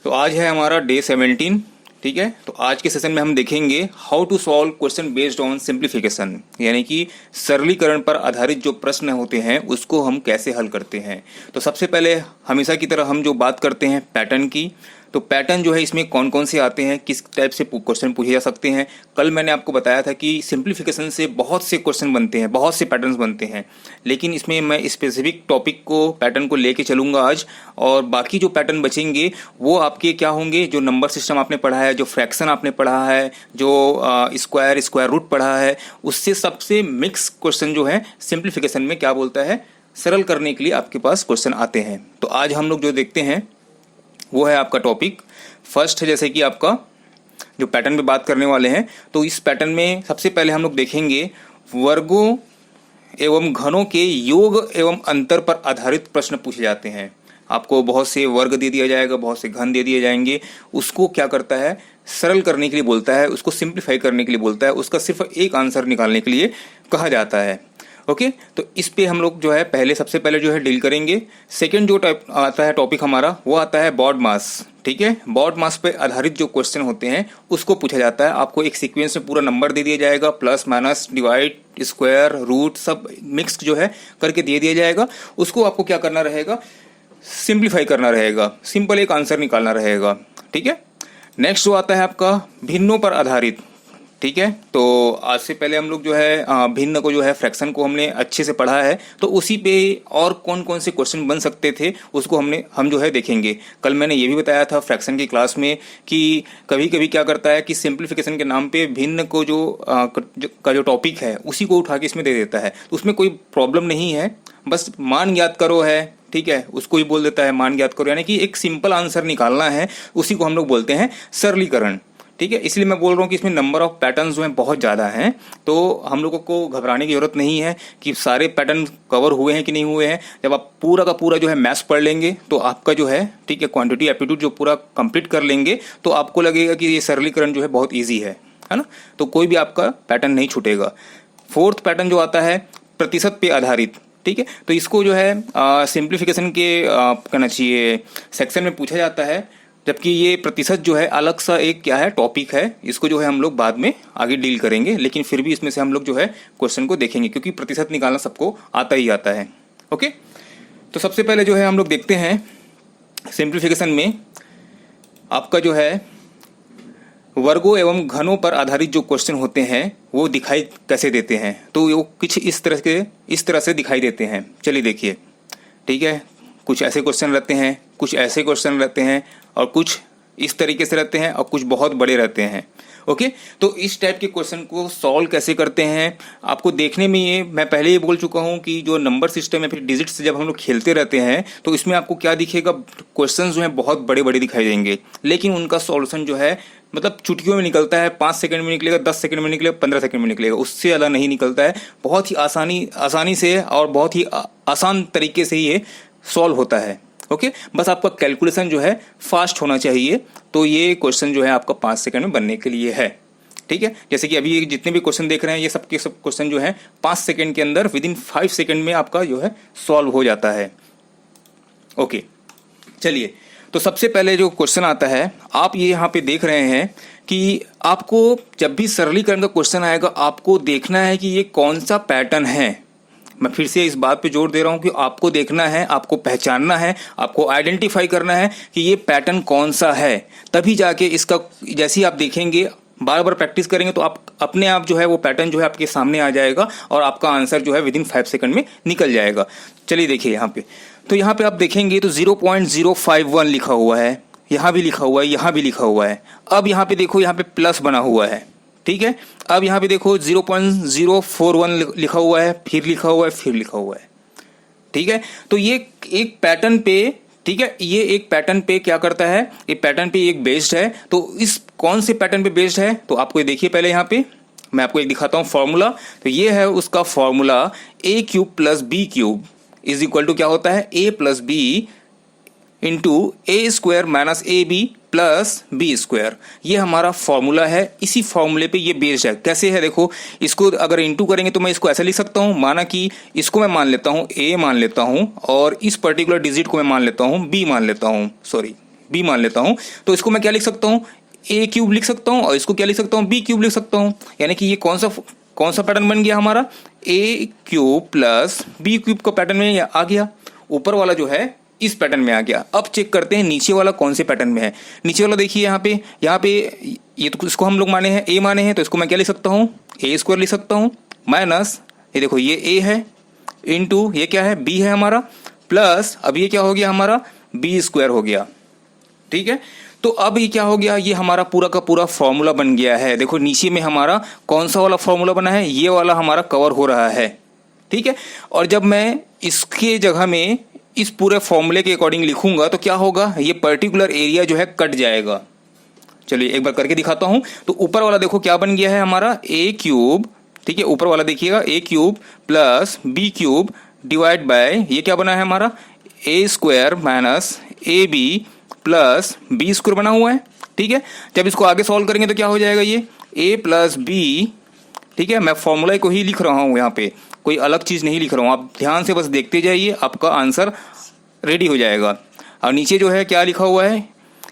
तो आज है हमारा डे 17। ठीक है, तो आज के सेशन में हम देखेंगे how to solve question based on simplification, यानी कि सरलीकरण पर आधारित जो प्रश्न होते हैं उसको हम कैसे हल करते हैं। तो सबसे पहले हमेशा की तरह हम जो बात करते हैं पैटर्न की, तो पैटर्न जो है इसमें कौन कौन से आते हैं, किस टाइप से क्वेश्चन पूछे जा सकते हैं। कल मैंने आपको बताया था कि सिंप्लीफिकेशन से बहुत से क्वेश्चन बनते हैं, बहुत से पैटर्न्स बनते हैं, लेकिन इसमें मैं स्पेसिफिक टॉपिक को पैटर्न को लेके चलूंगा आज। और बाकी जो पैटर्न बचेंगे वो आपके क्या होंगे, जो नंबर सिस्टम आपने पढ़ा है, जो फ्रैक्शन आपने पढ़ा है, जो स्क्वायर रूट पढ़ा है, उससे सबसे मिक्स क्वेश्चन जो है सिंप्लीफिकेशन में क्या बोलता है, सरल करने के लिए आपके पास क्वेश्चन आते हैं। तो आज हम लोग जो देखते हैं वो है आपका टॉपिक फर्स्ट है, जैसे कि आपका जो पैटर्न पे बात करने वाले हैं। तो इस पैटर्न में सबसे पहले हम लोग देखेंगे वर्गों एवं घनों के योग एवं अंतर पर आधारित प्रश्न पूछे जाते हैं। आपको बहुत से वर्ग दे दिया जाएगा, बहुत से घन दे दिए जाएंगे, उसको क्या करता है, सरल करने के लिए बोलता है, उसको सिंप्लीफाई करने के लिए बोलता है, उसका सिर्फ एक आंसर निकालने के लिए कहा जाता है। ओके, तो इस पे हम लोग जो है सबसे पहले जो है डील करेंगे। सेकंड जो टाइप आता है टॉपिक हमारा वो आता है बॉड मास। ठीक है, बॉड मास पे आधारित जो क्वेश्चन होते हैं उसको पूछा जाता है। आपको एक सीक्वेंस में पूरा नंबर दे दिया जाएगा, plus minus divide square root सब मिक्स जो है करके दे दिया जाएगा। उसको आपको क्या करना रहेगा, सिंप्लीफाई करना रहेगा, सिंपल एक आंसर निकालना रहेगा। ठीक है, नेक्स्ट जो आता है आपका भिन्नों पर आधारित। ठीक है, तो आज से पहले हम लोग जो है भिन्न को जो है फ्रैक्शन को हमने अच्छे से पढ़ा है, तो उसी पे और कौन कौन से क्वेश्चन बन सकते थे उसको हम जो है देखेंगे। कल मैंने ये भी बताया था फ्रैक्शन की क्लास में कि कभी कभी क्या करता है कि सिंप्लीफिकेशन के नाम पे भिन्न को जो टॉपिक है उसी को उठा के इसमें दे देता है। तो उसमें कोई प्रॉब्लम नहीं है, बस मान ज्ञात करो है, ठीक है, उसको ही बोल देता है मान ज्ञात करो, यानी कि एक सिंपल आंसर निकालना है, उसी को हम लोग बोलते हैं सरलीकरण। ठीक है, इसलिए मैं बोल रहा हूँ कि इसमें नंबर ऑफ पैटर्न्स जो हैं बहुत ज़्यादा हैं, तो हम लोगों को घबराने की जरूरत नहीं है कि सारे पैटर्न कवर हुए हैं कि नहीं हुए हैं। जब आप पूरा का पूरा जो है मैथ्स पढ़ लेंगे तो आपका जो है, ठीक है, क्वांटिटी एप्टीट्यूड जो पूरा कंप्लीट कर लेंगे तो आपको लगेगा कि ये सरलीकरण जो है बहुत ईजी है ना, तो कोई भी आपका पैटर्न नहीं छूटेगा। फोर्थ पैटर्न जो आता है प्रतिशत पे आधारित। ठीक है, तो इसको जो है सिंप्लीफिकेशन के कहना चाहिए सेक्शन में पूछा जाता है, जबकि ये प्रतिशत जो है अलग सा एक क्या है टॉपिक है, इसको जो है हम लोग बाद में आगे डील करेंगे, लेकिन फिर भी इसमें से हम लोग जो है क्वेश्चन को देखेंगे क्योंकि प्रतिशत निकालना सबको आता ही आता है। ओके, तो सबसे पहले जो है हम लोग देखते हैं सिंप्लीफिकेशन में आपका जो है वर्गों एवं घनों पर आधारित जो क्वेश्चन होते हैं वो दिखाई कैसे देते हैं। तो वो कुछ इस तरह से दिखाई देते हैं। चलिए देखिए, ठीक है, कुछ ऐसे क्वेश्चन रहते हैं, कुछ ऐसे क्वेश्चन रहते हैं, और कुछ इस तरीके से रहते हैं, और कुछ बहुत बड़े रहते हैं। ओके, तो इस टाइप के क्वेश्चन को सॉल्व कैसे करते हैं आपको देखने में, ये मैं पहले ही बोल चुका हूं कि जो नंबर सिस्टम है फिर डिजिट से जब हम लोग खेलते रहते हैं तो इसमें आपको क्या दिखेगा, क्वेश्चन जो है बहुत बड़े बड़े दिखाई देंगे, लेकिन उनका सॉल्यूशन जो है मतलब चुटकियों में निकलता है। 5 सेकंड में निकलेगा, 10 सेकंड में निकलेगा, 15 सेकंड में निकलेगा, उससे ज़्यादा नहीं निकलता है। बहुत ही आसानी से और बहुत ही आसान तरीके से ये सॉल्व होता है। ओके, बस आपका कैलकुलेशन जो है फास्ट होना चाहिए, तो ये क्वेश्चन जो है आपका 5 सेकंड में बनने के लिए है। ठीक है, जैसे कि अभी जितने भी क्वेश्चन देख रहे हैं ये सब के सब क्वेश्चन जो है 5 सेकंड के अंदर विदिन 5 सेकंड में आपका जो है सॉल्व हो जाता है। ओके, चलिए, तो सबसे पहले जो क्वेश्चन आता है, आप ये यहाँ पे देख रहे हैं कि आपको जब भी सरलीकरण का क्वेश्चन आएगा आपको देखना है कि ये कौन सा पैटर्न है। मैं फिर से इस बात पे जोर दे रहा हूं कि आपको देखना है, आपको पहचानना है, आपको आइडेंटिफाई करना है कि ये पैटर्न कौन सा है, तभी जाके इसका जैसे ही आप देखेंगे, बार बार प्रैक्टिस करेंगे तो आप अपने आप जो है वो पैटर्न जो है आपके सामने आ जाएगा और आपका आंसर जो है विदिन 5 सेकंड में निकल जाएगा। चलिए देखिए यहाँ पे, तो यहाँ पे आप देखेंगे तो 0.051 लिखा हुआ है, यहाँ भी लिखा हुआ है, यहाँ भी लिखा हुआ है। अब यहाँ पे देखो, यहाँ पे प्लस बना हुआ है। ठीक है, अब यहाँ पे देखो 0.041 लिखा हुआ है, फिर लिखा हुआ है, फिर लिखा हुआ है। ठीक है, तो ये एक पैटर्न पे, ठीक है, ये एक पैटर्न पे क्या करता है, ये पैटर्न पे एक बेस्ड है। तो इस कौन से पैटर्न पे बेस्ड है, तो आपको ये देखिए, पहले यहाँ पे मैं आपको एक दिखाता हूँ फॉर्मूला। तो ये है उसका formula, a³ + b³ is equal to क्या होता है, a+b into a² - ab + b²। ये हमारा फॉर्मूला है, इसी फॉर्मूले पे ये बेस्ड है। कैसे है देखो, इसको अगर इंटू करेंगे तो मैं इसको ऐसे लिख सकता हूँ, माना कि इसको मैं मान लेता हूँ a मान लेता हूँ, और इस पर्टिकुलर डिजिट को मैं मान लेता हूँ b मान लेता हूँ, सॉरी बी मान लेता हूँ, तो इसको मैं क्या लिख सकता हूँ, ए क्यूब लिख सकता हूँ, और इसको क्या लिख सकता हूँ, बी क्यूब लिख सकता हूँ। यानी कि ये कौन सा पैटर्न बन गया हमारा, ए क्यूब प्लस बी क्यूब का पैटर्न में आ गया। ऊपर वाला जो है इस पैटर्न में आ गया। अब चेक करते हैं नीचे वाला कौन से पैटर्न में है। नीचे वाला देखिए यहाँ पे ये तो इसको हम लोग माने हैं ए माने हैं, तो इसको मैं क्या लिख सकता हूँ, ए स्क्वायर लिख सकता हूँ, माइनस ये देखो ये ए है, इनटू ये क्या है, बी है हमारा, प्लस अब ये क्या हो गया हमारा, बी स्क्वायर हो गया। ठीक है, तो अब ये क्या हो गया, ये हमारा पूरा का पूरा फॉर्मूला बन गया है। देखो नीचे में हमारा कौन सा वाला फॉर्मूला बना है, ये वाला हमारा कवर हो रहा है। ठीक है, और जब मैं इसके जगह में इस पूरे फॉर्मूले के अकॉर्डिंग लिखूंगा तो क्या होगा, ये पर्टिकुलर एरिया जो है कट जाएगा। चलिए एक बार करके दिखाता हूं। तो ऊपर वाला देखो क्या बन गया है हमारा, ए क्यूब, ठीक है, ऊपर वाला देखिएगा a cube plus B cube divide by ये क्या बना है हमारा, a square minus a b plus b square बना हुआ है। ठीक है, जब इसको आगे सॉल्व करेंगे तो क्या हो जाएगा, ये ए प्लस बी, ठीक है, मैं फॉर्मूला को ही लिख रहा हूं यहाँ पे, कोई अलग चीज नहीं लिख रहा हूं, आप ध्यान से बस देखते जाइए, आपका आंसर रेडी हो जाएगा। और नीचे जो है क्या लिखा हुआ है,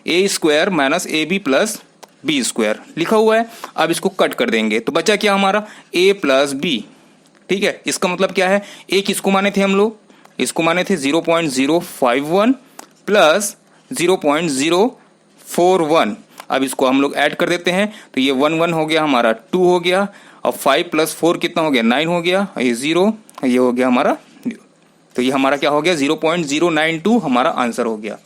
a square minus a b plus b square लिखा हुआ है। अब इसको कट कर देंगे तो बचा क्या हमारा, ए प्लस बी। ठीक है, इसका मतलब क्या है, ए किसको माने थे हम लोग, इसको माने थे 0.051 प्लस 0.041। अब इसको हम लोग ऐड कर देते हैं तो ये 1 1 हो गया हमारा, 2 हो गया, और 5 प्लस 4 कितना हो गया, 9 हो गया, ये 0, ये हो गया हमारा, तो ये हमारा क्या हो गया, 0.092 हमारा आंसर हो गया।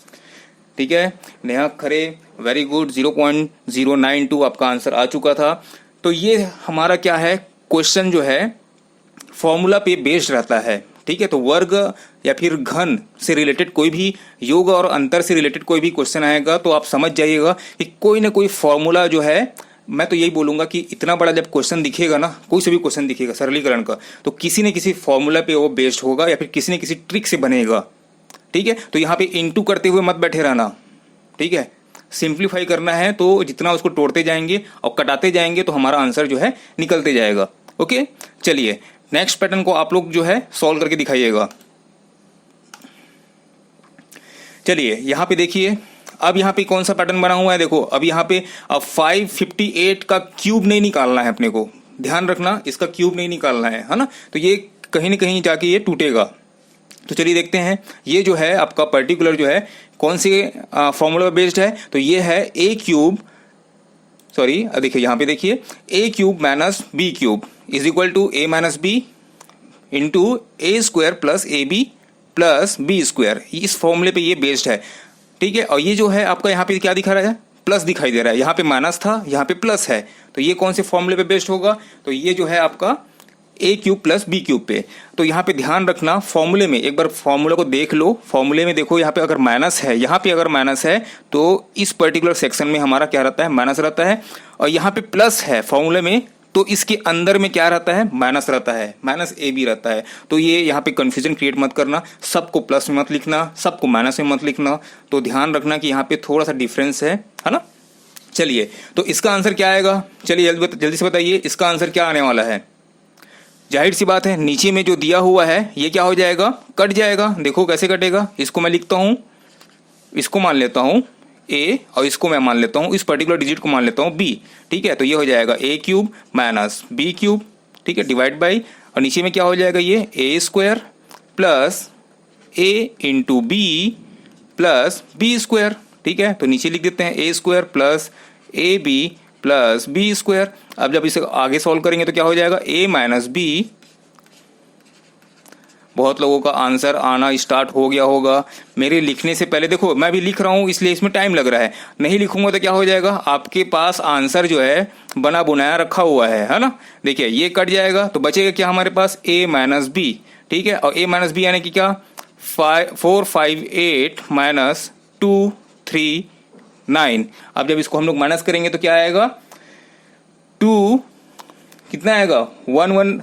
ठीक है, नेहा खरे वेरी गुड, 0.092 आपका आंसर आ चुका था। तो ये हमारा क्या है, क्वेश्चन जो है फॉर्मूला पे बेस्ड रहता है। ठीक है, तो वर्ग या फिर घन से रिलेटेड कोई भी, योग और अंतर से रिलेटेड कोई भी क्वेश्चन आएगा तो आप समझ जाइएगा कि कोई ना कोई फॉर्मूला जो है, मैं तो यही बोलूंगा कि इतना बड़ा जब क्वेश्चन दिखेगा ना, कोई से भी क्वेश्चन दिखेगा सरलीकरण का, तो किसी न किसी फॉर्मूला पे वो बेस्ड होगा या फिर किसी न किसी ट्रिक से बनेगा। ठीक है, तो यहाँ पे इनटू करते हुए मत बैठे रहना। ठीक है, सिंप्लीफाई करना है तो जितना उसको तोड़ते जाएंगे और कटाते जाएंगे तो हमारा आंसर जो है निकलते जाएगा। ओके, चलिए नेक्स्ट पैटर्न को आप लोग जो है सॉल्व करके दिखाइएगा। चलिए यहाँ पे देखिए, अब यहाँ पे कौन सा पैटर्न बना हुआ है, देखो अब यहाँ पे अब 558 का क्यूब नहीं निकालना है अपने को, ध्यान रखना इसका क्यूब नहीं निकालना है ना, तो ये कहीं ना कहीं जाके ये टूटेगा। तो चलिए देखते हैं, ये जो है आपका पर्टिकुलर जो है कौन से फॉर्मूला बेस्ड है, तो ये है ए क्यूब, सॉरी देखिए यहाँ पे देखिए, a cube minus b cube is equal to a minus b into a square plus a b plus b square, इस फॉर्मूले पे ये बेस्ड है। ठीक है, और ये जो है आपका यहाँ पे क्या दिखा रहा है, प्लस दिखाई दे रहा है, यहाँ पे माइनस था यहाँ पे प्लस है, तो ये कौन से फॉर्मूले पे बेस्ड होगा, तो ये जो है आपका ए क्यूब प्लस बी क्यूब पे। तो यहाँ पे ध्यान रखना, फॉर्मूले में एक बार फॉर्मूला को देख लो, फॉर्मूले में देखो यहाँ पे अगर माइनस है, यहाँ पे अगर माइनस है तो इस पर्टिकुलर सेक्शन में हमारा क्या रहता है, माइनस रहता है, और यहाँ पे प्लस है फॉर्मूले में तो इसके अंदर में क्या रहता है, माइनस रहता है, माइनस ए बी रहता है। तो ये यहाँ पे कंफ्यूजन क्रिएट मत करना, सबको प्लस में मत लिखना, सबको माइनस में मत लिखना, तो ध्यान रखना कि यहाँ पे थोड़ा सा डिफरेंस है ना। चलिए तो इसका आंसर क्या आएगा, चलिए जल्दी से बताइए इसका आंसर क्या आने वाला है। जाहिर सी बात है, नीचे में जो दिया हुआ है ये क्या हो जाएगा, कट जाएगा। देखो कैसे कटेगा, इसको मैं लिखता हूं, इसको मान लेता हूं ए और इसको मैं मान लेता हूं, इस पर्टिकुलर डिजिट को मान लेता हूं बी। ठीक है, तो ये हो जाएगा ए क्यूब माइनस बी क्यूब, ठीक है, डिवाइड बाई, और नीचे में क्या हो जाएगा, ये a square plus a into b plus b square. ठीक है, तो नीचे लिख देते हैं a square plus a b plus b square. अब जब इसे आगे सॉल्व करेंगे तो क्या हो जाएगा, ए माइनस बी। बहुत लोगों का आंसर आना स्टार्ट हो गया होगा मेरे लिखने से पहले। देखो मैं भी लिख रहा हूं इसलिए इसमें टाइम लग रहा है, नहीं लिखूंगा तो क्या हो जाएगा, आपके पास आंसर जो है बना बुनाया रखा हुआ है ना। देखिए ये कट जाएगा तो बचेगा क्या हमारे पास, ए माइनस बी। ठीक है, और ए माइनस बी यानी कि क्या, 458 माइनस 239। अब जब इसको हम लोग माइनस करेंगे तो क्या आएगा, 2 कितना आएगा, 11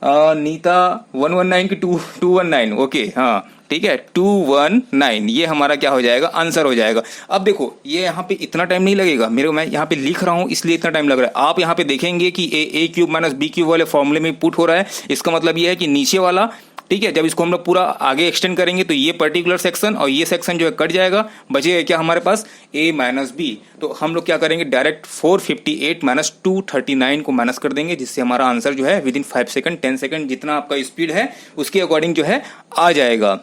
नीता 119 की 219, ओके हाँ ठीक है 219, ये हमारा क्या हो जाएगा, आंसर हो जाएगा। अब देखो ये यहाँ पे इतना टाइम नहीं लगेगा मेरे, मैं यहाँ पे लिख रहा हूँ इसलिए इतना टाइम लग रहा है। आप यहाँ पे देखेंगे कि ए क्यूब माइनस बी क्यूब वाले फॉर्मूले में पुट हो रहा है, इसका मतलब ये है कि नीचे वाला ठीक है। जब इसको हम लोग पूरा आगे एक्सटेंड करेंगे तो ये पर्टिकुलर सेक्शन और ये सेक्शन जो है कट जाएगा, बचेगा क्या हमारे पास a माइनस बी। तो हम लोग क्या करेंगे, डायरेक्ट 458 माइनस 239 को माइनस कर देंगे, जिससे हमारा आंसर जो है विदिन 5 सेकंड 10 सेकंड जितना आपका स्पीड है उसके अकॉर्डिंग जो है आ जाएगा।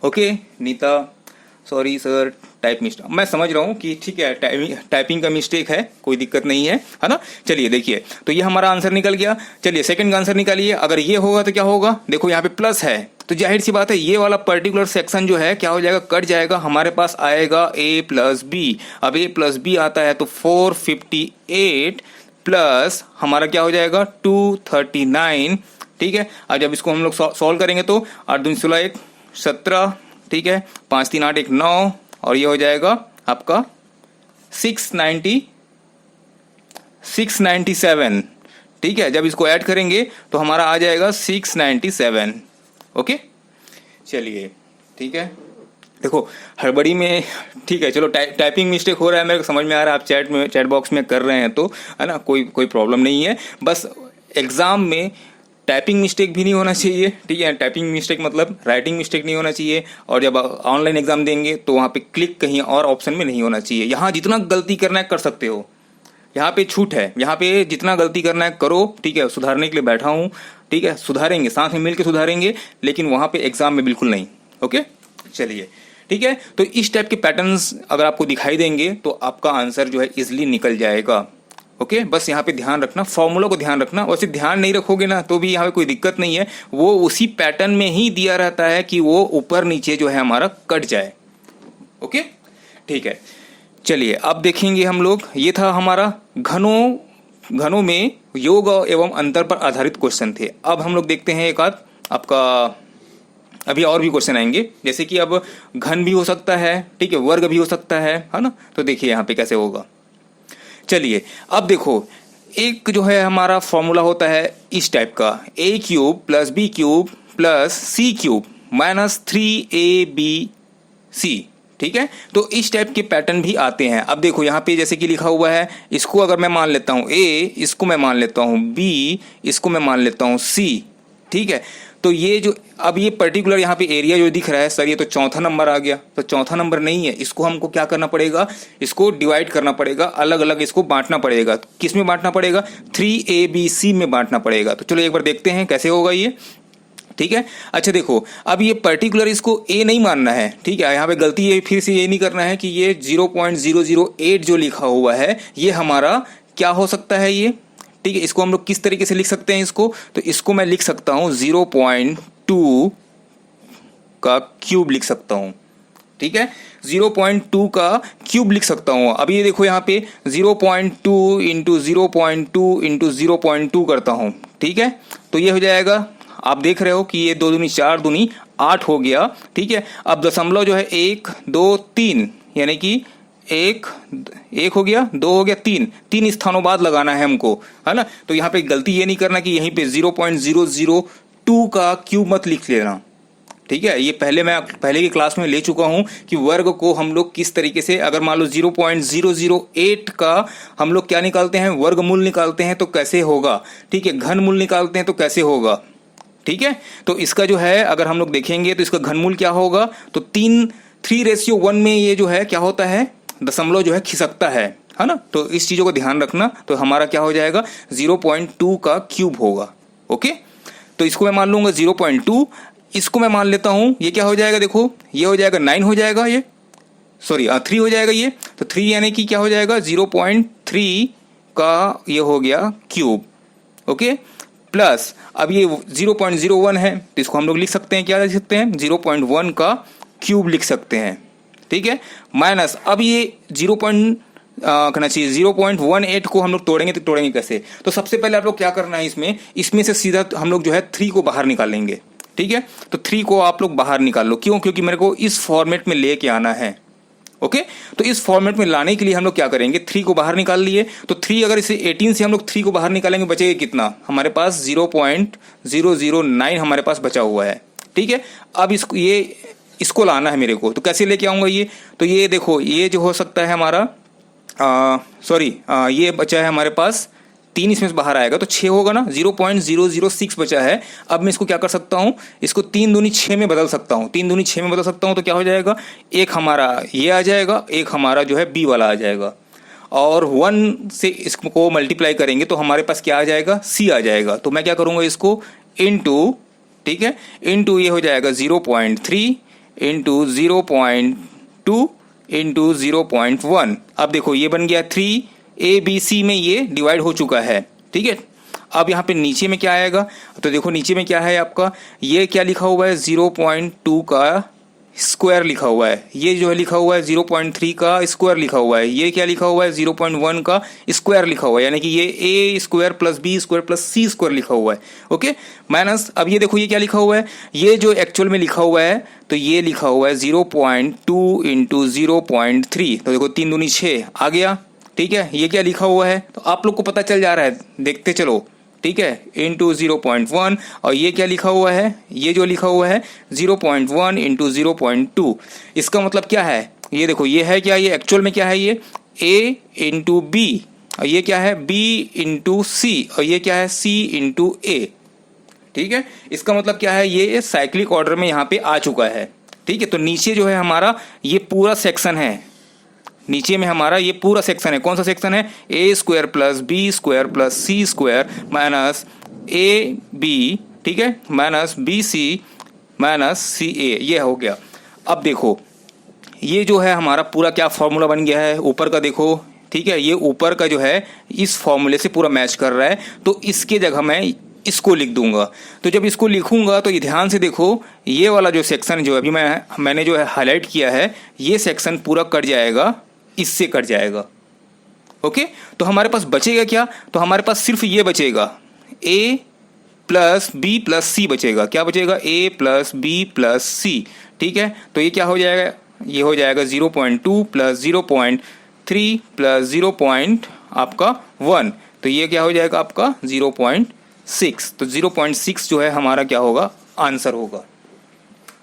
Okay Neeta, sorry sir type mistake, मैं समझ रहा हूँ कि ठीक है टाइपिंग का मिस्टेक है, कोई दिक्कत नहीं है, है ना। चलिए देखिए, तो ये हमारा आंसर निकल गया। चलिए सेकंड का आंसर निकालिए। अगर ये होगा तो क्या होगा, देखो यहाँ पे प्लस है तो जाहिर सी बात है ये वाला पर्टिकुलर सेक्शन जो है क्या हो जाएगा, कट जाएगा, हमारे पास आएगा a प्लस बी। अब a प्लस बी आता है तो 458 प्लस हमारा क्या हो जाएगा 239, ठीक है। अब जब इसको हम लोग सॉल्व करेंगे तो 8 दूनी 16 1 17, ठीक है, 5 3 8 1 9 और ये हो जाएगा आपका 697, ठीक है। जब इसको ऐड करेंगे तो हमारा आ जाएगा 697। ओके चलिए ठीक है, देखो हड़बड़ी में, ठीक है चलो टाइपिंग मिस्टेक हो रहा है, मेरे को समझ में आ रहा है, आप चैट बॉक्स में कर रहे हैं तो है ना, कोई प्रॉब्लम नहीं है। बस एग्जाम में टाइपिंग मिस्टेक भी नहीं होना चाहिए, ठीक है। टाइपिंग मिस्टेक मतलब राइटिंग मिस्टेक नहीं होना चाहिए, और जब ऑनलाइन एग्जाम देंगे तो वहाँ पे क्लिक कहीं और ऑप्शन में नहीं होना चाहिए। यहाँ जितना गलती करना है कर सकते हो, यहाँ पे छूट है, यहाँ पे जितना गलती करना है करो, ठीक है। सुधारने के लिए बैठा हूँ, ठीक है, सुधारेंगे, साथ में मिलकर सुधारेंगे, लेकिन वहाँ पे एग्जाम में बिल्कुल नहीं। ओके चलिए ठीक है, तो इस टाइप के पैटर्न्स अगर आपको दिखाई देंगे तो आपका आंसर जो है इजिली निकल जाएगा। ओके बस यहाँ पे ध्यान रखना, फॉर्मूला को ध्यान रखना। वैसे ध्यान नहीं रखोगे ना तो भी यहाँ पे कोई दिक्कत नहीं है, वो उसी पैटर्न में ही दिया रहता है कि वो ऊपर नीचे जो है हमारा कट जाए। ओके ठीक है, चलिए अब देखेंगे हम लोग, ये था हमारा घनों में योग एवं अंतर पर आधारित क्वेश्चन थे। अब हम लोग देखते हैं एक आध आपका, अभी और भी क्वेश्चन आएंगे, जैसे कि अब घन भी हो सकता है, ठीक है, वर्ग भी हो सकता है ना। तो देखिए यहाँ पे कैसे होगा। चलिए अब देखो, एक जो है हमारा फॉर्मूला होता है इस टाइप का, a cube plus B cube plus C cube minus 3abc, ठीक है। तो इस टाइप के पैटर्न भी आते हैं। अब देखो यहाँ पे जैसे कि लिखा हुआ है, इसको अगर मैं मान लेता हूँ a, इसको मैं मान लेता हूँ b, इसको मैं मान लेता हूँ c, ठीक है। तो ये जो अब ये पर्टिकुलर यहाँ पे एरिया जो दिख रहा है सर, ये तो चौथा नंबर आ गया, तो चौथा नंबर नहीं है, इसको हमको क्या करना पड़ेगा, इसको डिवाइड करना पड़ेगा, अलग अलग इसको बांटना पड़ेगा। किस में बांटना पड़ेगा, 3abc में बांटना पड़ेगा। तो चलो एक बार देखते हैं कैसे होगा ये, ठीक है। अच्छा देखो, अब ये पर्टिकुलर इसको a नहीं मानना है, ठीक है। यहाँ पे गलती है, फिर से ये नहीं करना है कि ये 0.008 जो लिखा हुआ है ये हमारा क्या हो सकता है ये, ठीक है। इसको हम लोग किस तरीके से लिख सकते हैं इसको, तो इसको मैं लिख सकता हूं 0.2 का क्यूब लिख सकता हूं, ठीक है। 0.2 का क्यूब लिख सकता हूं। अब ये देखो यहाँ पे 0.2 इंटू 0.2 इंटू 0.2 करता हूं, ठीक है। तो ये हो जाएगा, आप देख रहे हो कि ये 2 दूनी 4 दूनी 8 हो गया, ठीक है। अब दशमलव जो है 1 2 3, यानी कि एक हो गया, 2 हो गया, 3 स्थानों बाद लगाना है हमको, है ना। तो यहाँ पे गलती ये नहीं करना कि यहीं पे 0.002 का क्यूब मत लिख लेना, ठीक है। ये मैं पहले की क्लास में ले चुका हूं कि वर्ग को हम लोग किस तरीके से, अगर मान लो 0.008 का हम लोग क्या निकालते हैं, वर्गमूल निकालते हैं तो कैसे होगा, ठीक है। घनमूल निकालते हैं तो कैसे होगा, ठीक है। तो इसका जो है अगर हम लोग देखेंगे तो इसका घनमूल क्या होगा, तो 3:1 में ये जो है क्या होता है, दशमलव जो है खिसकता है ना। तो इस चीजों को ध्यान रखना। तो हमारा क्या हो जाएगा 0.2 का क्यूब होगा। ओके, तो इसको मैं मान लूंगा 0.2, इसको मैं मान लेता हूं, ये क्या हो जाएगा, देखो ये हो जाएगा 9 हो जाएगा, ये सॉरी 3 हो जाएगा ये, तो 3 यानी कि क्या हो जाएगा 0.3 का ये हो गया क्यूब। ओके प्लस अब ये 0.01 है तो इसको हम लोग लिख सकते हैं, क्या लिख सकते हैं 0.1 का क्यूब लिख सकते हैं, ठीक है। माइनस अब ये 0.18 को हम लोग तोड़ेंगे तो तोड़ेंगे कैसे, तो सबसे पहले आप लोग क्या करना है, इसमें से सीधा हम लोग जो है 3 को बाहर निकालेंगे, ठीक है। तो 3 को आप लोग बाहर निकाल लो, क्यों, क्योंकि मेरे को इस फॉर्मेट में लेके आना है। ओके, तो इस फॉर्मेट में लाने के लिए हम लोग क्या करेंगे, 3 को बाहर निकाल लिए, तो 3 अगर इसे 18 से हम लोग 3 को बाहर निकालेंगे बचेगा कितना, हमारे पास 0.009 हमारे पास बचा हुआ है, ठीक है। अब इसको लाना है मेरे को, तो कैसे लेके आऊंगा ये, तो ये देखो ये जो हो सकता है हमारा ये बचा है हमारे पास 3 इसमें से बाहर आएगा तो 6 होगा ना, 0.006 बचा है। अब मैं इसको क्या कर सकता हूँ, इसको 3 दूनी 6 में बदल सकता हूँ, 3 दूनी 6 में बदल सकता हूँ। तो क्या हो जाएगा, एक हमारा ये आ जाएगा, एक हमारा जो है बी वाला आ जाएगा, और 1 से इसको मल्टीप्लाई करेंगे तो हमारे पास क्या आ जाएगा, सी आ जाएगा। तो मैं क्या करूँगा, इसको इनटू, ठीक है, इनटू ये हो जाएगा 0.3 इंटू 0.2 इंटू 0.1। अब देखो ये बन गया 3ABC में ये डिवाइड हो चुका है, ठीक है। अब यहाँ पे नीचे में क्या आएगा, तो देखो नीचे में क्या है आपका, ये क्या लिखा हुआ है, 0.2 का स्क्वायर लिखा हुआ है, ये जो है लिखा हुआ है 0.3 का स्क्वायर लिखा हुआ है, ये क्या लिखा हुआ है 0.1 का स्क्वायर लिखा हुआ है, यानी कि ये a square plus b square plus c square लिखा हुआ है, ओके। माइनस अब ये देखो ये क्या लिखा हुआ है, ये जो एक्चुअल में लिखा हुआ है तो ये लिखा हुआ है 0.2 इंटू 0.3। तो देखो 3 दूनी 6 आ गया, ठीक है। ये क्या लिखा हुआ है, तो आप लोग को पता चल जा रहा है, देखते चलो, ठीक है, इंटू 0.1। और ये क्या लिखा हुआ है, ये जो लिखा हुआ है 0.1 इंटू 0.2। इसका मतलब क्या है, ये देखो ये है क्या, ये एक्चुअल में क्या है, ये a इंटू बी, और ये क्या है b इंटू सी, और ये क्या है c इंटू a, ठीक है। इसका मतलब क्या है, ये साइक्लिक ऑर्डर में यहाँ पे आ चुका है, ठीक है। तो नीचे जो है हमारा ये पूरा सेक्शन है, नीचे में हमारा ये पूरा सेक्शन है, कौन सा सेक्शन है, a square plus b square plus c square minus a b, ठीक है, minus b c minus c a, ये हो गया। अब देखो ये जो है हमारा पूरा क्या फॉर्मूला बन गया है, ऊपर का देखो, ठीक है, ये ऊपर का जो है इस फॉर्मूले से पूरा मैच कर रहा है। तो इसके जगह मैं इसको लिख दूंगा। तो जब इसको लिखूंगा तो ये ध्यान से देखो, ये वाला जो सेक्शन जो अभी मैंने जो है हाईलाइट किया है, ये सेक्शन पूरा कट जाएगा, इससे कट जाएगा, ओके। तो हमारे पास बचेगा क्या, तो हमारे पास सिर्फ ये बचेगा, a प्लस बी प्लस सी बचेगा। क्या बचेगा, a प्लस बी प्लस सी, ठीक है। तो ये क्या हो जाएगा, ये हो जाएगा 0.2 प्लस 0.3 प्लस 0.1, तो ये क्या हो जाएगा आपका 0.6। तो 0.6 जो है हमारा क्या होगा, आंसर होगा।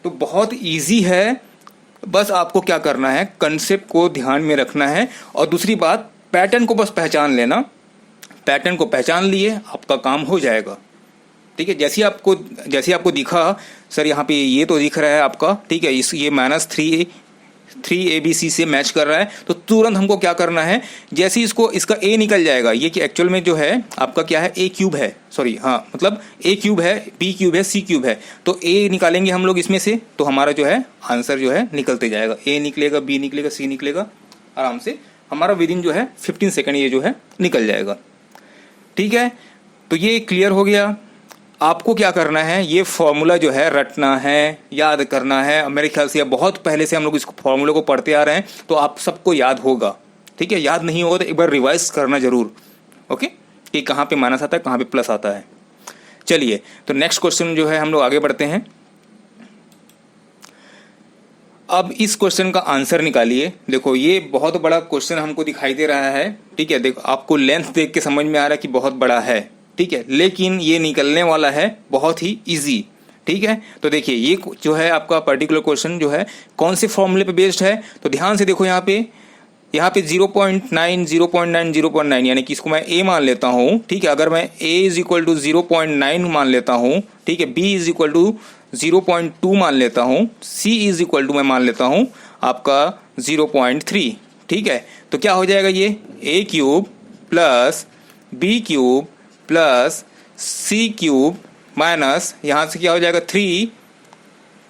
तो बहुत इजी है, बस आपको क्या करना है, कंसेप्ट को ध्यान में रखना है, और दूसरी बात पैटर्न को बस पहचान लेना। पैटर्न को पहचान लिए आपका काम हो जाएगा, ठीक है। जैसे आपको दिखा सर, यहाँ पे ये तो दिख रहा है आपका, ठीक है, ये -3 ABC से मैच कर रहा है। तो तुरंत हमको क्या करना है, जैसे इसका a निकल जाएगा, ये कि एक्चुअल में जो है आपका क्या है, a क्यूब है, सॉरी हाँ, मतलब a क्यूब है, b क्यूब है, c क्यूब है। तो a निकालेंगे हम लोग इसमें से, तो हमारा जो है आंसर जो है निकलते जाएगा, a निकलेगा, b निकलेगा, c निकलेगा, आराम से हमारा विदिन जो है 15 सेकेंड ये जो है निकल जाएगा, ठीक है। तो ये क्लियर हो गया। आपको क्या करना है, ये फॉर्मूला जो है रटना है, याद करना है। मेरे ख्याल से बहुत पहले से हम लोग इस फॉर्मूले को पढ़ते आ रहे हैं, तो आप सबको याद होगा, ठीक है। याद नहीं होगा तो एक बार रिवाइज करना जरूर, ओके, कि कहाँ पे माइनस आता है, कहाँ पे प्लस आता है। चलिए, तो नेक्स्ट क्वेश्चन जो है हम लोग आगे बढ़ते हैं। अब इस क्वेश्चन का आंसर निकालिए। देखो ये बहुत बड़ा क्वेश्चन हमको दिखाई दे रहा है, ठीक है। देखो आपको लेंथ देख के समझ में आ रहा है कि बहुत बड़ा है, ठीक है, लेकिन ये निकलने वाला है बहुत ही इजी, ठीक है। तो देखिए ये जो है आपका पर्टिकुलर क्वेश्चन जो है कौन से फॉर्मूले पे बेस्ड है, तो ध्यान से देखो यहाँ पे 0.9 0.9 0.9, यानी कि इसको मैं a मान लेता हूँ, ठीक है। अगर मैं a इज इक्वल टू 0.9 मान लेता हूँ, ठीक है, b इज इक्वल टू 0.2 मान लेता हूँ, c इज इक्वल टू मैं मान लेता हूँ आपका 0.3, ठीक है। तो क्या हो जाएगा, ये a cube plus b cube plus c cube minus यहाँ से क्या हो जाएगा 3,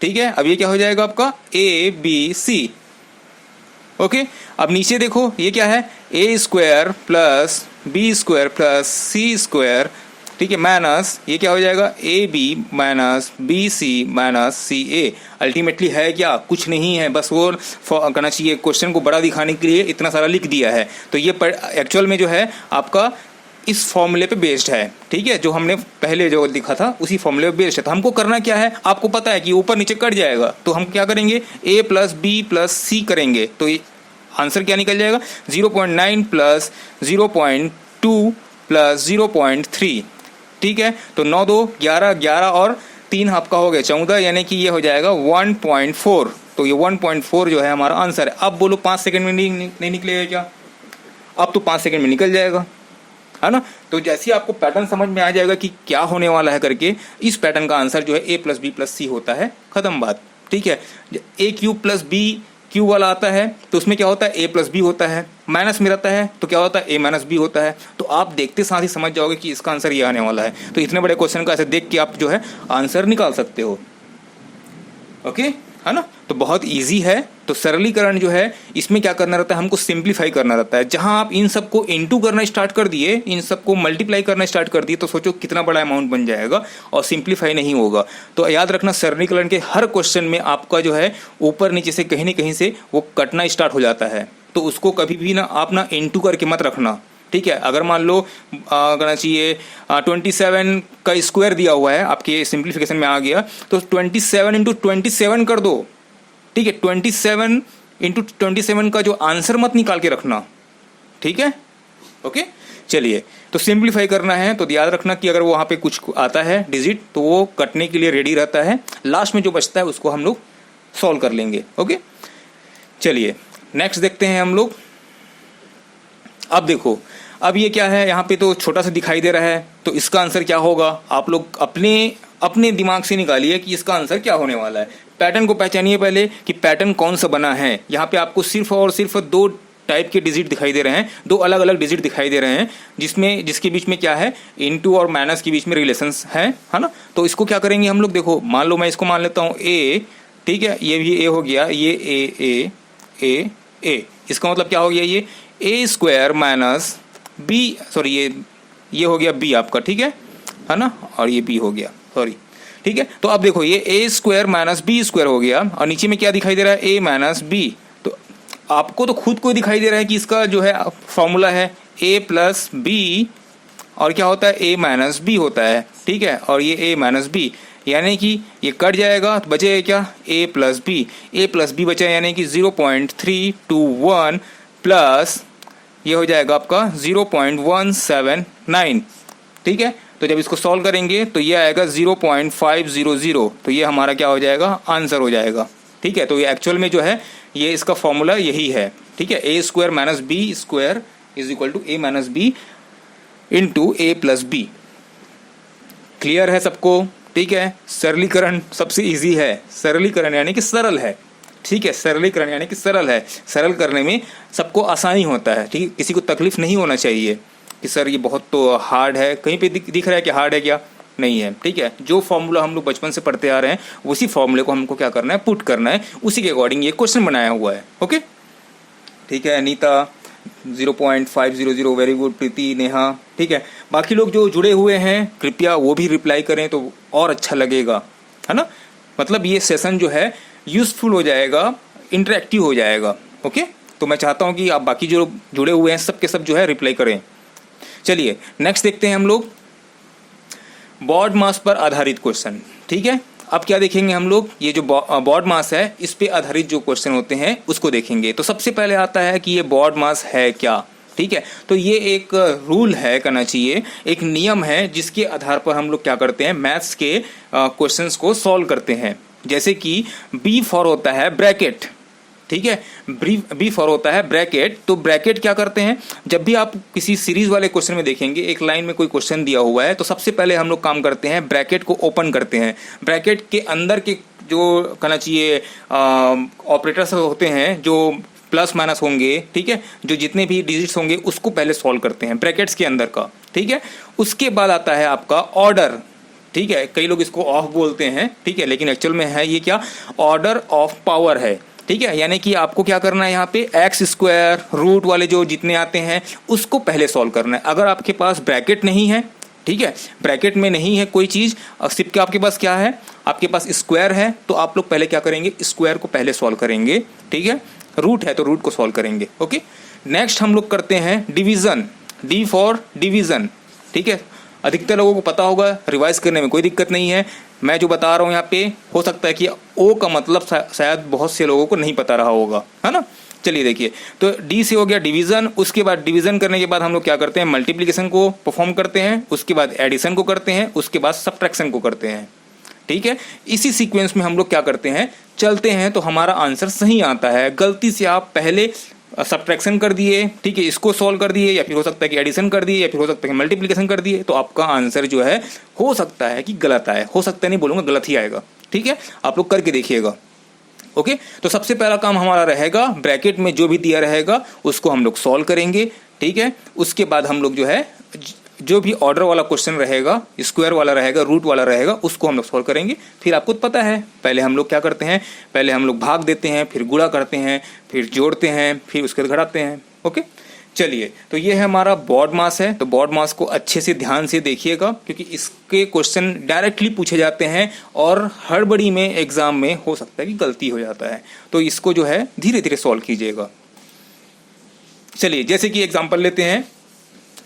ठीक है। अब ये क्या हो जाएगा आपका ABC, ओके। अब नीचे देखो ये क्या है, a square plus b square plus c square, ठीक है, माइनस ये क्या हो जाएगा AB minus BC minus CA। Ultimately है क्या, कुछ नहीं है, बस वो करना चाहिए, क्वेश्चन को बड़ा दिखाने के लिए इतना सारा लिख दिया है। तो ये एक्चुअल में जो है आपका इस फॉर्मूले पे बेस्ड है, ठीक है, जो हमने पहले जो लिखा था उसी फॉर्मूले पे बेस्ड है। तो हमको करना क्या है, आपको पता है कि ऊपर नीचे कट जाएगा, तो हम क्या करेंगे, a plus b plus c करेंगे, तो आंसर क्या निकल जाएगा 0.9 प्लस 0.2 प्लस 0.3, ठीक है। तो 9 2 11 11 और 3 आपका हो गया 14, यानी कि ये हो जाएगा 1.4। तो ये 1.4 जो है हमारा आंसर है। अब बोलो 5 सेकंड में नहीं निकलेगा क्या, अब तो 5 सेकंड में निकल जाएगा, है ना। तो जैसे ही आपको पैटर्न समझ में आ जाएगा कि क्या होने वाला है करके, इस पैटर्न का आंसर जो है a प्लस बी प्लस सी होता है, खत्म बात, ठीक है। ए क्यूब प्लस बी क्यू वाला आता है तो उसमें क्या होता है, ए प्लस बी होता है, माइनस में रहता है तो क्या होता है, ए माइनस बी होता है। तो आप देखते साथ ही समझ जाओगे कि इसका आंसर ये आने वाला है। तो इतने बड़े क्वेश्चन का ऐसे देख के आप जो है आंसर निकाल सकते हो, ओके, है ना। तो बहुत इजी है। तो सरलीकरण जो है इसमें क्या करना रहता है, हमको सिंप्लीफाई करना रहता है। जहां आप इन सबको इनटू करना स्टार्ट कर दिए, इन सबको मल्टीप्लाई करना स्टार्ट कर दिए, तो सोचो कितना बड़ा अमाउंट बन जाएगा और सिंप्लीफाई नहीं होगा। तो याद रखना, सरलीकरण के हर क्वेश्चन में आपका जो है ऊपर नीचे से कहीं न कहीं से वो कटना स्टार्ट हो जाता है। तो उसको कभी भी ना आप ना इनटू करके मत रखना, ठीक है। अगर मान लो करना चाहिए 27 का स्क्वायर दिया हुआ है, आपके सिंप्लीफिकेशन में आ गया, तो 27 इंटू 27 कर दो, ठीक है। 27 इंटू 27 का जो आंसर मत निकाल के रखना, ठीक है, ओके। चलिए, तो सिंप्लीफाई करना है तो याद रखना कि अगर वहां पे कुछ आता है डिजिट तो वो कटने के लिए रेडी रहता है। लास्ट में जो बचता है उसको हम लोग सॉल्व कर लेंगे, ओके। चलिए नेक्स्ट देखते हैं हम लोग। अब देखो, अब ये क्या है, यहाँ पे तो छोटा सा दिखाई दे रहा है, तो इसका आंसर क्या होगा आप लोग अपने दिमाग से निकालिए कि इसका आंसर क्या होने वाला है। पैटर्न को पहचानिए पहले कि पैटर्न कौन सा बना है। यहाँ पे आपको सिर्फ और सिर्फ दो टाइप के डिजिट दिखाई दे रहे हैं, दो अलग अलग डिजिट दिखाई दे रहे हैं, जिसके बीच में क्या है, इनटू और माइनस के बीच में रिलेशंस है ना। तो इसको क्या करेंगे हम लोग, देखो मान लो मैं इसको मान लेता हूँ ए, ठीक है, ये भी ए हो गया, ये ए ए ए ए, इसका मतलब क्या हो गया, ये a square minus B, sorry ये हो गया बी आपका, ठीक है ना, और ये बी हो गया, सॉरी, ठीक है। तो अब देखो ये a square minus b square हो गया, और नीचे में क्या दिखाई दे रहा है, ए माइनस बी। तो आपको तो खुद को दिखाई दे रहा है कि इसका जो है फॉर्मूला है ए प्लस बी, और क्या होता है, ए माइनस बी होता है, ठीक है, और ये ए माइनस बी, यानी कि ये कट जाएगा तो बचेगा क्या, ए प्लस बी बचा, यानी कि 0.321 प्लस ये हो जाएगा आपका 0.179, ठीक है। तो जब इसको सॉल्व करेंगे तो ये आएगा 0.500, तो ये हमारा क्या हो जाएगा, आंसर हो जाएगा, ठीक है। तो ये एक्चुअल में जो है ये इसका फॉर्मूला यही है, ठीक है। A square minus b square is equal to a minus b into a plus b. Clear है सबको, ठीक है। सरलीकरण सबसे इजी है, सरलीकरण यानी कि सरल है, ठीक है। सरलीकरण यानी कि सरल है, सरल करने में सबको आसानी होता है, ठीक है। किसी को तकलीफ नहीं होना चाहिए कि सर ये बहुत तो हार्ड है, कहीं पे दिख रहा है कि हार्ड है, क्या नहीं है, ठीक है। जो फॉर्मूला हम लोग बचपन से पढ़ते आ रहे हैं उसी फॉर्मूले को हमको क्या करना है, पुट करना है, उसी के अकॉर्डिंग ये क्वेश्चन बनाया हुआ है, ओके, ठीक है। Anita 0.500, very good. प्रीति, नेहा, ठीक है। बाकी लोग जो जुड़े हुए हैं कृपया वो भी रिप्लाई करें तो और अच्छा लगेगा, है ना। मतलब ये सेशन जो है यूजफुल हो जाएगा, इंटरेक्टिव हो जाएगा, ओके। तो मैं चाहता हूं कि आप बाकी जो जुड़े हुए हैं सब के सब जो है रिप्लाई करें। चलिए नेक्स्ट देखते हैं हम लोग, बॉड मास पर आधारित क्वेश्चन, ठीक है। अब क्या देखेंगे हम लोग, ये जो बॉड मास है इस पे आधारित जो क्वेश्चन होते हैं उसको देखेंगे। तो सबसे पहले आता है कि ये बॉड मास है क्या, ठीक है। तो ये एक रूल है, कहना चाहिए एक नियम है, जिसके आधार पर हम लोग क्या करते हैं, मैथ्स के क्वेश्चंस को सॉल्व करते हैं। जैसे कि बी फॉर होता है ब्रैकेट, ठीक है, बी फॉर होता है ब्रैकेट। तो ब्रैकेट क्या करते हैं, जब भी आप किसी सीरीज वाले क्वेश्चन में देखेंगे, एक लाइन में कोई क्वेश्चन दिया हुआ है तो सबसे पहले हम लोग काम करते हैं, ब्रैकेट को ओपन करते हैं। ब्रैकेट के अंदर के जो कहना चाहिए ऑपरेटर्स होते हैं, जो प्लस माइनस होंगे, ठीक है, जो जितने भी डिजिट्स होंगे उसको पहले सॉल्व करते हैं ब्रैकेट्स के अंदर का, ठीक है। उसके बाद आता है आपका ऑर्डर, ठीक है, कई लोग इसको ऑफ बोलते हैं, ठीक है, लेकिन एक्चुअल में है ये क्या, ऑर्डर ऑफ पावर है, ठीक है। यानी कि आपको क्या करना है, यहाँ पे एक्स स्क्वायर रूट वाले जो जितने आते हैं उसको पहले सॉल्व करना है। अगर आपके पास ब्रैकेट नहीं है, ठीक है, ब्रैकेट में नहीं है कोई चीज, सिर्फ के आपके पास क्या है, आपके पास स्क्वायर है, तो आप लोग पहले क्या करेंगे, स्क्वायर को पहले सॉल्व करेंगे, ठीक है। रूट है तो रूट को सॉल्व करेंगे, ओके। नेक्स्ट हम लोग करते हैं डिवीजन, डी फॉर डिवीजन, ठीक है। अधिकतर लोगों को पता होगा, रिवाइज करने में कोई दिक्कत नहीं है। मैं जो बता रहा हूँ यहाँ पे हो सकता है कि ओ का मतलब शायद बहुत से लोगों को नहीं पता रहा होगा, है ना। चलिए देखिए, तो डी से हो गया डिवीजन। उसके बाद डिवीजन करने के बाद हम लोग क्या करते हैं, मल्टीप्लिकेशन को परफॉर्म करते हैं, उसके बाद एडिशन को करते हैं, उसके बाद सब्ट्रैक्शन को करते हैं, ठीक है। इसी सीक्वेंस में हम लोग क्या करते हैं, चलते हैं तो हमारा आंसर सही आता है। गलती से आप पहले सब्ट्रैक्शन कर दिए, ठीक है, इसको सॉल्व कर दिए, या फिर हो सकता है कि एडिशन कर दिए, या फिर हो सकता है कि मल्टीप्लिकेशन कर दिए, तो आपका आंसर जो है हो सकता है कि गलत आए, हो सकता है नहीं बोलूँगा, गलत ही आएगा। ठीक है, आप लोग करके देखिएगा। ओके, तो सबसे पहला काम हमारा रहेगा ब्रैकेट में जो भी दिया रहेगा उसको हम लोग सॉल्व करेंगे। ठीक है, उसके बाद हम लोग जो है जो भी ऑर्डर वाला क्वेश्चन रहेगा, स्क्वायर वाला रहेगा, रूट वाला रहेगा, उसको हम लोग सॉल्व करेंगे। फिर आपको पता है पहले हम लोग क्या करते हैं, पहले हम लोग भाग देते हैं, फिर गुणा करते हैं, फिर जोड़ते हैं, फिर उसके बाद घटाते हैं। ओके, चलिए, तो ये है हमारा बॉड मास है। तो बॉड मास को अच्छे से ध्यान से देखिएगा, क्योंकि इसके क्वेश्चन डायरेक्टली पूछे जाते हैं और हड़बड़ी में एग्जाम में हो सकता है कि गलती हो जाता है, तो इसको जो है धीरे धीरे सॉल्व कीजिएगा। चलिए, जैसे कि एग्जांपल लेते हैं,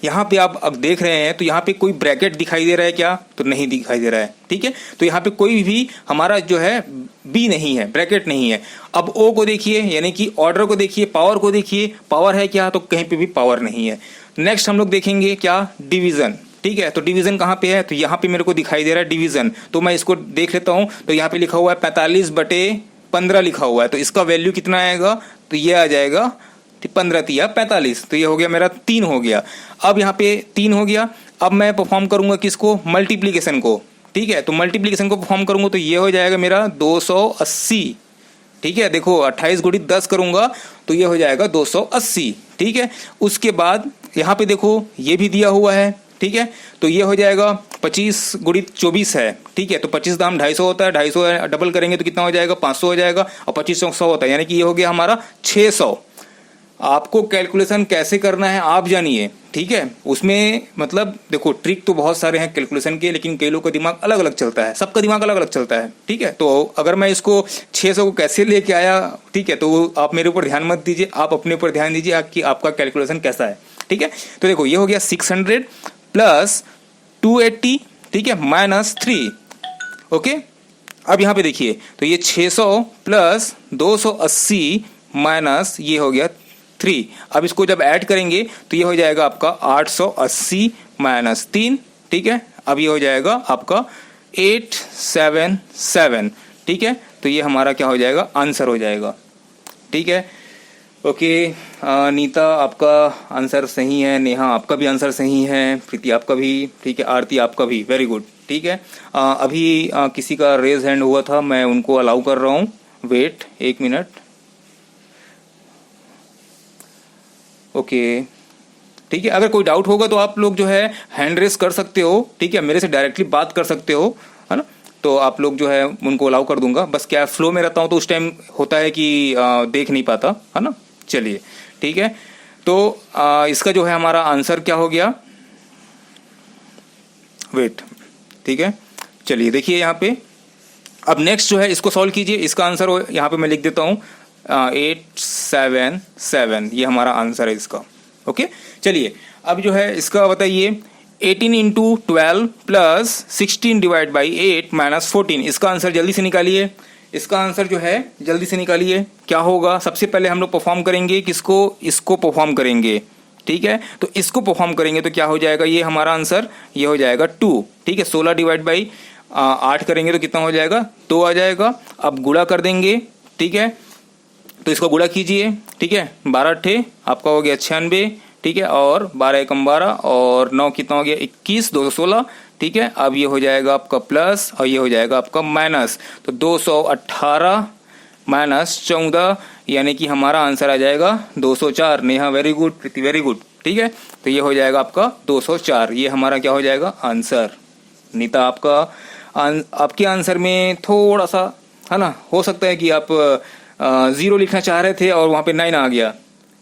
यहाँ पे आप अब देख रहे हैं तो यहाँ पे कोई ब्रैकेट दिखाई दे रहा है क्या, तो नहीं दिखाई दे रहा है। ठीक है, तो यहाँ पे कोई भी हमारा जो है बी नहीं है, ब्रैकेट नहीं है। अब ओ को देखिए, यानी कि ऑर्डर को देखिए, पावर को देखिए, पावर है क्या, तो कहीं पे भी पावर नहीं है। नेक्स्ट हम लोग देखेंगे क्या, डिवीजन। ठीक है, तो डिवीजन कहाँ पे है, तो यहाँ पे मेरे को दिखाई दे रहा है डिवीजन, तो मैं इसको देख लेता हूँ। तो यहाँ पे लिखा हुआ है 45/15 लिखा हुआ है, तो इसका वैल्यू कितना आएगा, तो ये आ जाएगा 15 तिया 45, तो ये हो गया मेरा 3 हो गया। अब यहाँ पे 3 हो गया। अब मैं परफॉर्म करूंगा किसको, मल्टीप्लीकेशन को। ठीक है, तो मल्टीप्लीकेशन को परफॉर्म करूंगा तो ये हो जाएगा मेरा 280। ठीक है, देखो 28 गुणित 10 करूंगा तो ये हो जाएगा 280। ठीक है, उसके बाद यहाँ पे देखो ये भी दिया हुआ है। ठीक है, तो ये हो जाएगा 25 गुणित 24 है। ठीक है, तो 25 दाम 250 होता है, 250 डबल करेंगे तो कितना हो जाएगा, 500 हो जाएगा, और 25 100 होता है, यानी कि ये हो गया हमारा 600। आपको कैलकुलेशन कैसे करना है आप जानिए। ठीक है, उसमें मतलब देखो ट्रिक तो बहुत सारे हैं कैलकुलेशन के, लेकिन कई लोगों का दिमाग अलग अलग चलता है, सबका दिमाग अलग अलग चलता है। ठीक है, तो अगर मैं इसको 600 को कैसे लेके आया, ठीक है, तो आप मेरे ऊपर ध्यान मत दीजिए, आप अपने ऊपर ध्यान दीजिए कि आपका कैलकुलेशन कैसा है। ठीक है, तो देखो ये हो गया 600 प्लस 280, ठीक है, माइनस 3। ओके, अब यहाँ पे देखिए, तो ये 600 प्लस 280 माइनस ये हो गया 3। अब इसको जब ऐड करेंगे तो ये हो जाएगा आपका 880 माइनस 3। ठीक है, अब ये हो जाएगा आपका 877। ठीक है, तो ये हमारा क्या हो जाएगा, आंसर हो जाएगा। ठीक है, ओके, नीता आपका आंसर सही है, नेहा आपका भी आंसर सही है, प्रीति आपका भी, ठीक है, आरती आपका भी, वेरी गुड। ठीक है, अभी किसी का रेज हैंड हुआ था, मैं उनको अलाउ कर रहा हूँ, वेट 1 मिनट। ओके, ठीक है, अगर कोई डाउट होगा तो आप लोग जो है हैंड रेस कर सकते हो। ठीक है, मेरे से डायरेक्टली बात कर सकते हो, है ना, तो आप लोग जो है उनको अलाउ कर दूंगा। बस क्या फ्लो में रहता हूँ तो उस टाइम होता है कि देख नहीं पाता, है ना। चलिए, ठीक है, तो इसका जो है हमारा आंसर क्या हो गया, वेट। ठीक है, चलिए देखिए यहाँ पे, अब नेक्स्ट जो है इसको सॉल्व कीजिए। इसका आंसर यहाँ पे मैं लिख देता हूँ 877, ये हमारा आंसर है इसका। ओके, चलिए अब जो है इसका बताइए, 18 into 12 plus 16 divide by 8 minus 14, इसका आंसर जल्दी से निकालिए। इसका आंसर जो है जल्दी से निकालिए, क्या होगा। सबसे पहले हम लोग परफॉर्म करेंगे किसको, इसको परफॉर्म करेंगे। ठीक है, तो इसको परफॉर्म करेंगे तो क्या हो जाएगा, ये हमारा आंसर ये हो जाएगा 2। ठीक है, 16 डिवाइड बाई 8 करेंगे तो कितना हो जाएगा, 2 आ जाएगा। अब गुणा कर देंगे, ठीक है, तो इसको गुणा कीजिए। ठीक है, 12 ठे आपका हो गया 96, ठीक है, और 12 एकम 12 और 9 कितना हो गया 21, 216। ठीक है, अब ये हो जाएगा आपका प्लस और ये हो जाएगा आपका माइनस, तो 218 माइनस 14, यानी कि हमारा आंसर आ जाएगा 204। नेहा वेरी गुड, प्रीति वेरी गुड। ठीक है, तो ये हो जाएगा आपका 204, ये हमारा क्या हो जाएगा आंसर। नीता आपके आंसर में थोड़ा सा, है ना, हो सकता है कि आप 0 लिखना चाह रहे थे और वहां पे 9 आ गया।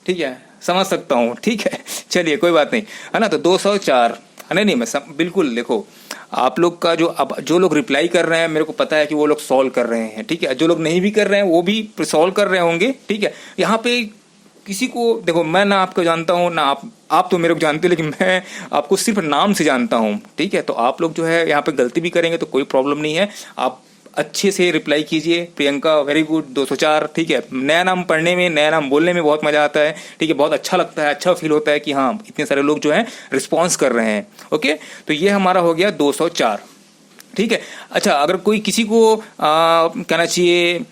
ठीक है, समझ सकता हूँ। ठीक है, चलिए कोई बात नहीं, है ना, तो 204। नहीं, मैं बिल्कुल, देखो आप लोग का जो लोग रिप्लाई कर रहे हैं मेरे को पता है कि वो लोग सॉल्व कर रहे हैं। ठीक है, जो लोग नहीं भी कर रहे हैं वो भी सॉल्व कर रहे होंगे। ठीक है, यहाँ पे किसी को देखो, मैं ना आपको जानता हूँ ना आप तो मेरे को जानते हो, लेकिन मैं आपको सिर्फ नाम से जानता हूँ। ठीक है, तो आप लोग जो है यहाँ पे गलती भी करेंगे तो कोई प्रॉब्लम नहीं है, आप अच्छे से रिप्लाई कीजिए। Priyanka very good, 204। ठीक है, नया नाम पढ़ने में, नया नाम बोलने में बहुत मजा आता है। ठीक है, बहुत अच्छा लगता है, अच्छा फील होता है कि हाँ इतने सारे लोग जो हैं रिस्पॉन्स कर रहे हैं। ओके, तो ये हमारा हो गया 204। ठीक है, अच्छा, अगर कोई किसी को कहना चाहिए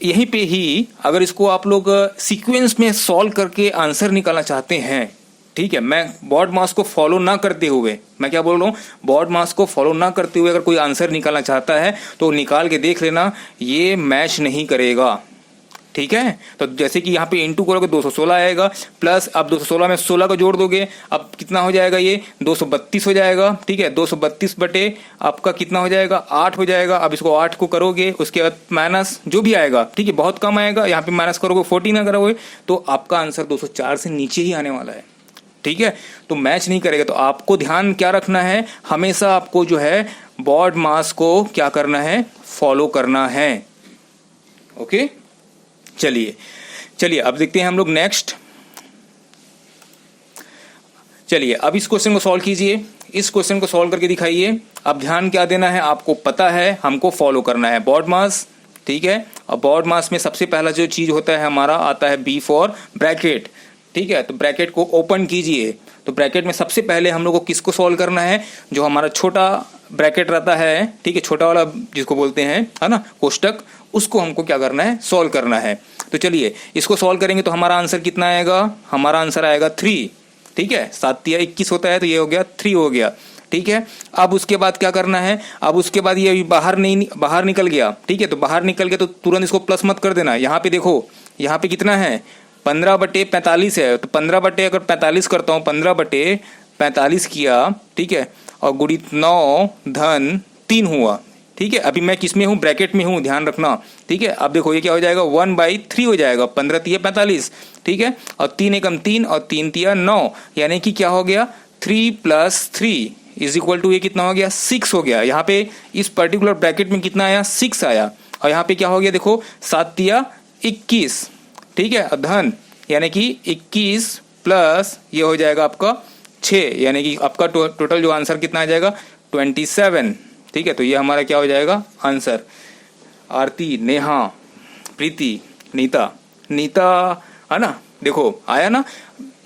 यहीं पे ही अगर इसको आप लोग सीक्वेंस में सॉल्व करके आंसर निकालना चाहते हैं, ठीक है, मैं बोर्ड मास को फॉलो ना करते हुए, मैं क्या बोल रहा हूँ, बोर्ड मास को फॉलो ना करते हुए अगर कोई आंसर निकालना चाहता है तो निकाल के देख लेना, ये मैच नहीं करेगा, ठीक है। तो जैसे कि यहाँ पे इंटू करोगे 216 आएगा, प्लस अब 216 में 16 का जोड़ दोगे, अब कितना हो जाएगा, ये 232 हो जाएगा, ठीक है। 232 बटे आपका कितना हो जाएगा, 8 हो जाएगा। अब इसको 8 को करोगे, उसके बाद माइनस जो भी आएगा, ठीक है, बहुत कम आएगा, यहाँ पे माइनस करोगे 14 करोगे तो आपका आंसर 204 से नीचे ही आने वाला है, ठीक है। तो मैच नहीं करेगा। तो आपको ध्यान क्या रखना है, हमेशा आपको जो है बोर्ड मास को क्या करना है, फॉलो करना है, ओके। चलिए अब देखते हैं हम लोग नेक्स्ट। चलिए अब इस क्वेश्चन को सॉल्व कीजिए, इस क्वेश्चन को सॉल्व करके दिखाइए। अब ध्यान क्या देना है, आपको पता है हमको फॉलो करना है बोर्ड मास, ठीक है। और बोर्ड मास में सबसे पहला जो चीज होता है हमारा आता है बी फॉर ब्रैकेट, ठीक है। तो ब्रैकेट को ओपन कीजिए। तो ब्रैकेट में सबसे पहले हम लोग को किसको सॉल्व करना है, जो हमारा छोटा ब्रैकेट रहता है, ठीक है, छोटा वाला जिसको बोलते हैं, है ना, कोष्टक, उसको हमको क्या करना है, सॉल्व करना है। तो चलिए इसको सॉल्व करेंगे तो हमारा आंसर कितना आएगा, हमारा आंसर आएगा 3, ठीक है। 7 या 21 होता है तो ये हो गया 3 हो गया, ठीक है। अब उसके बाद क्या करना है, अब उसके बाद ये बाहर निकल गया, ठीक है। तो बाहर निकल गया तो तुरंत इसको प्लस मत कर देना। यहाँ पे देखो, यहाँ पे कितना है, 15/45 है। तो 15 बटे अगर 45 करता हूँ, 15/45 किया, ठीक है, और गुणित 9 धन 3 हुआ, ठीक है। अभी मैं किस में हूँ, ब्रैकेट में हूँ, ध्यान रखना, ठीक है। अब देखो ये क्या हो जाएगा, 1/3 हो जाएगा, 15 तिया 45, ठीक है। और 3 एकम 3 और 3 तिया 9, यानी कि क्या हो गया, 3 + 3 = ये कितना हो गया, 6 हो गया। यहाँ पे इस पर्टिकुलर ब्रैकेट में कितना आया, 6 आया। और यहाँ पे क्या हो गया, देखो 7 तिया 21, ठीक है, धन, यानी कि 21 प्लस ये हो जाएगा आपका 6, यानी कि आपका टोटल जो आंसर कितना आ जाएगा, 27, ठीक है। तो ये हमारा क्या हो जाएगा आंसर। आरती, नेहा, प्रीति, नीता है ना, देखो आया ना।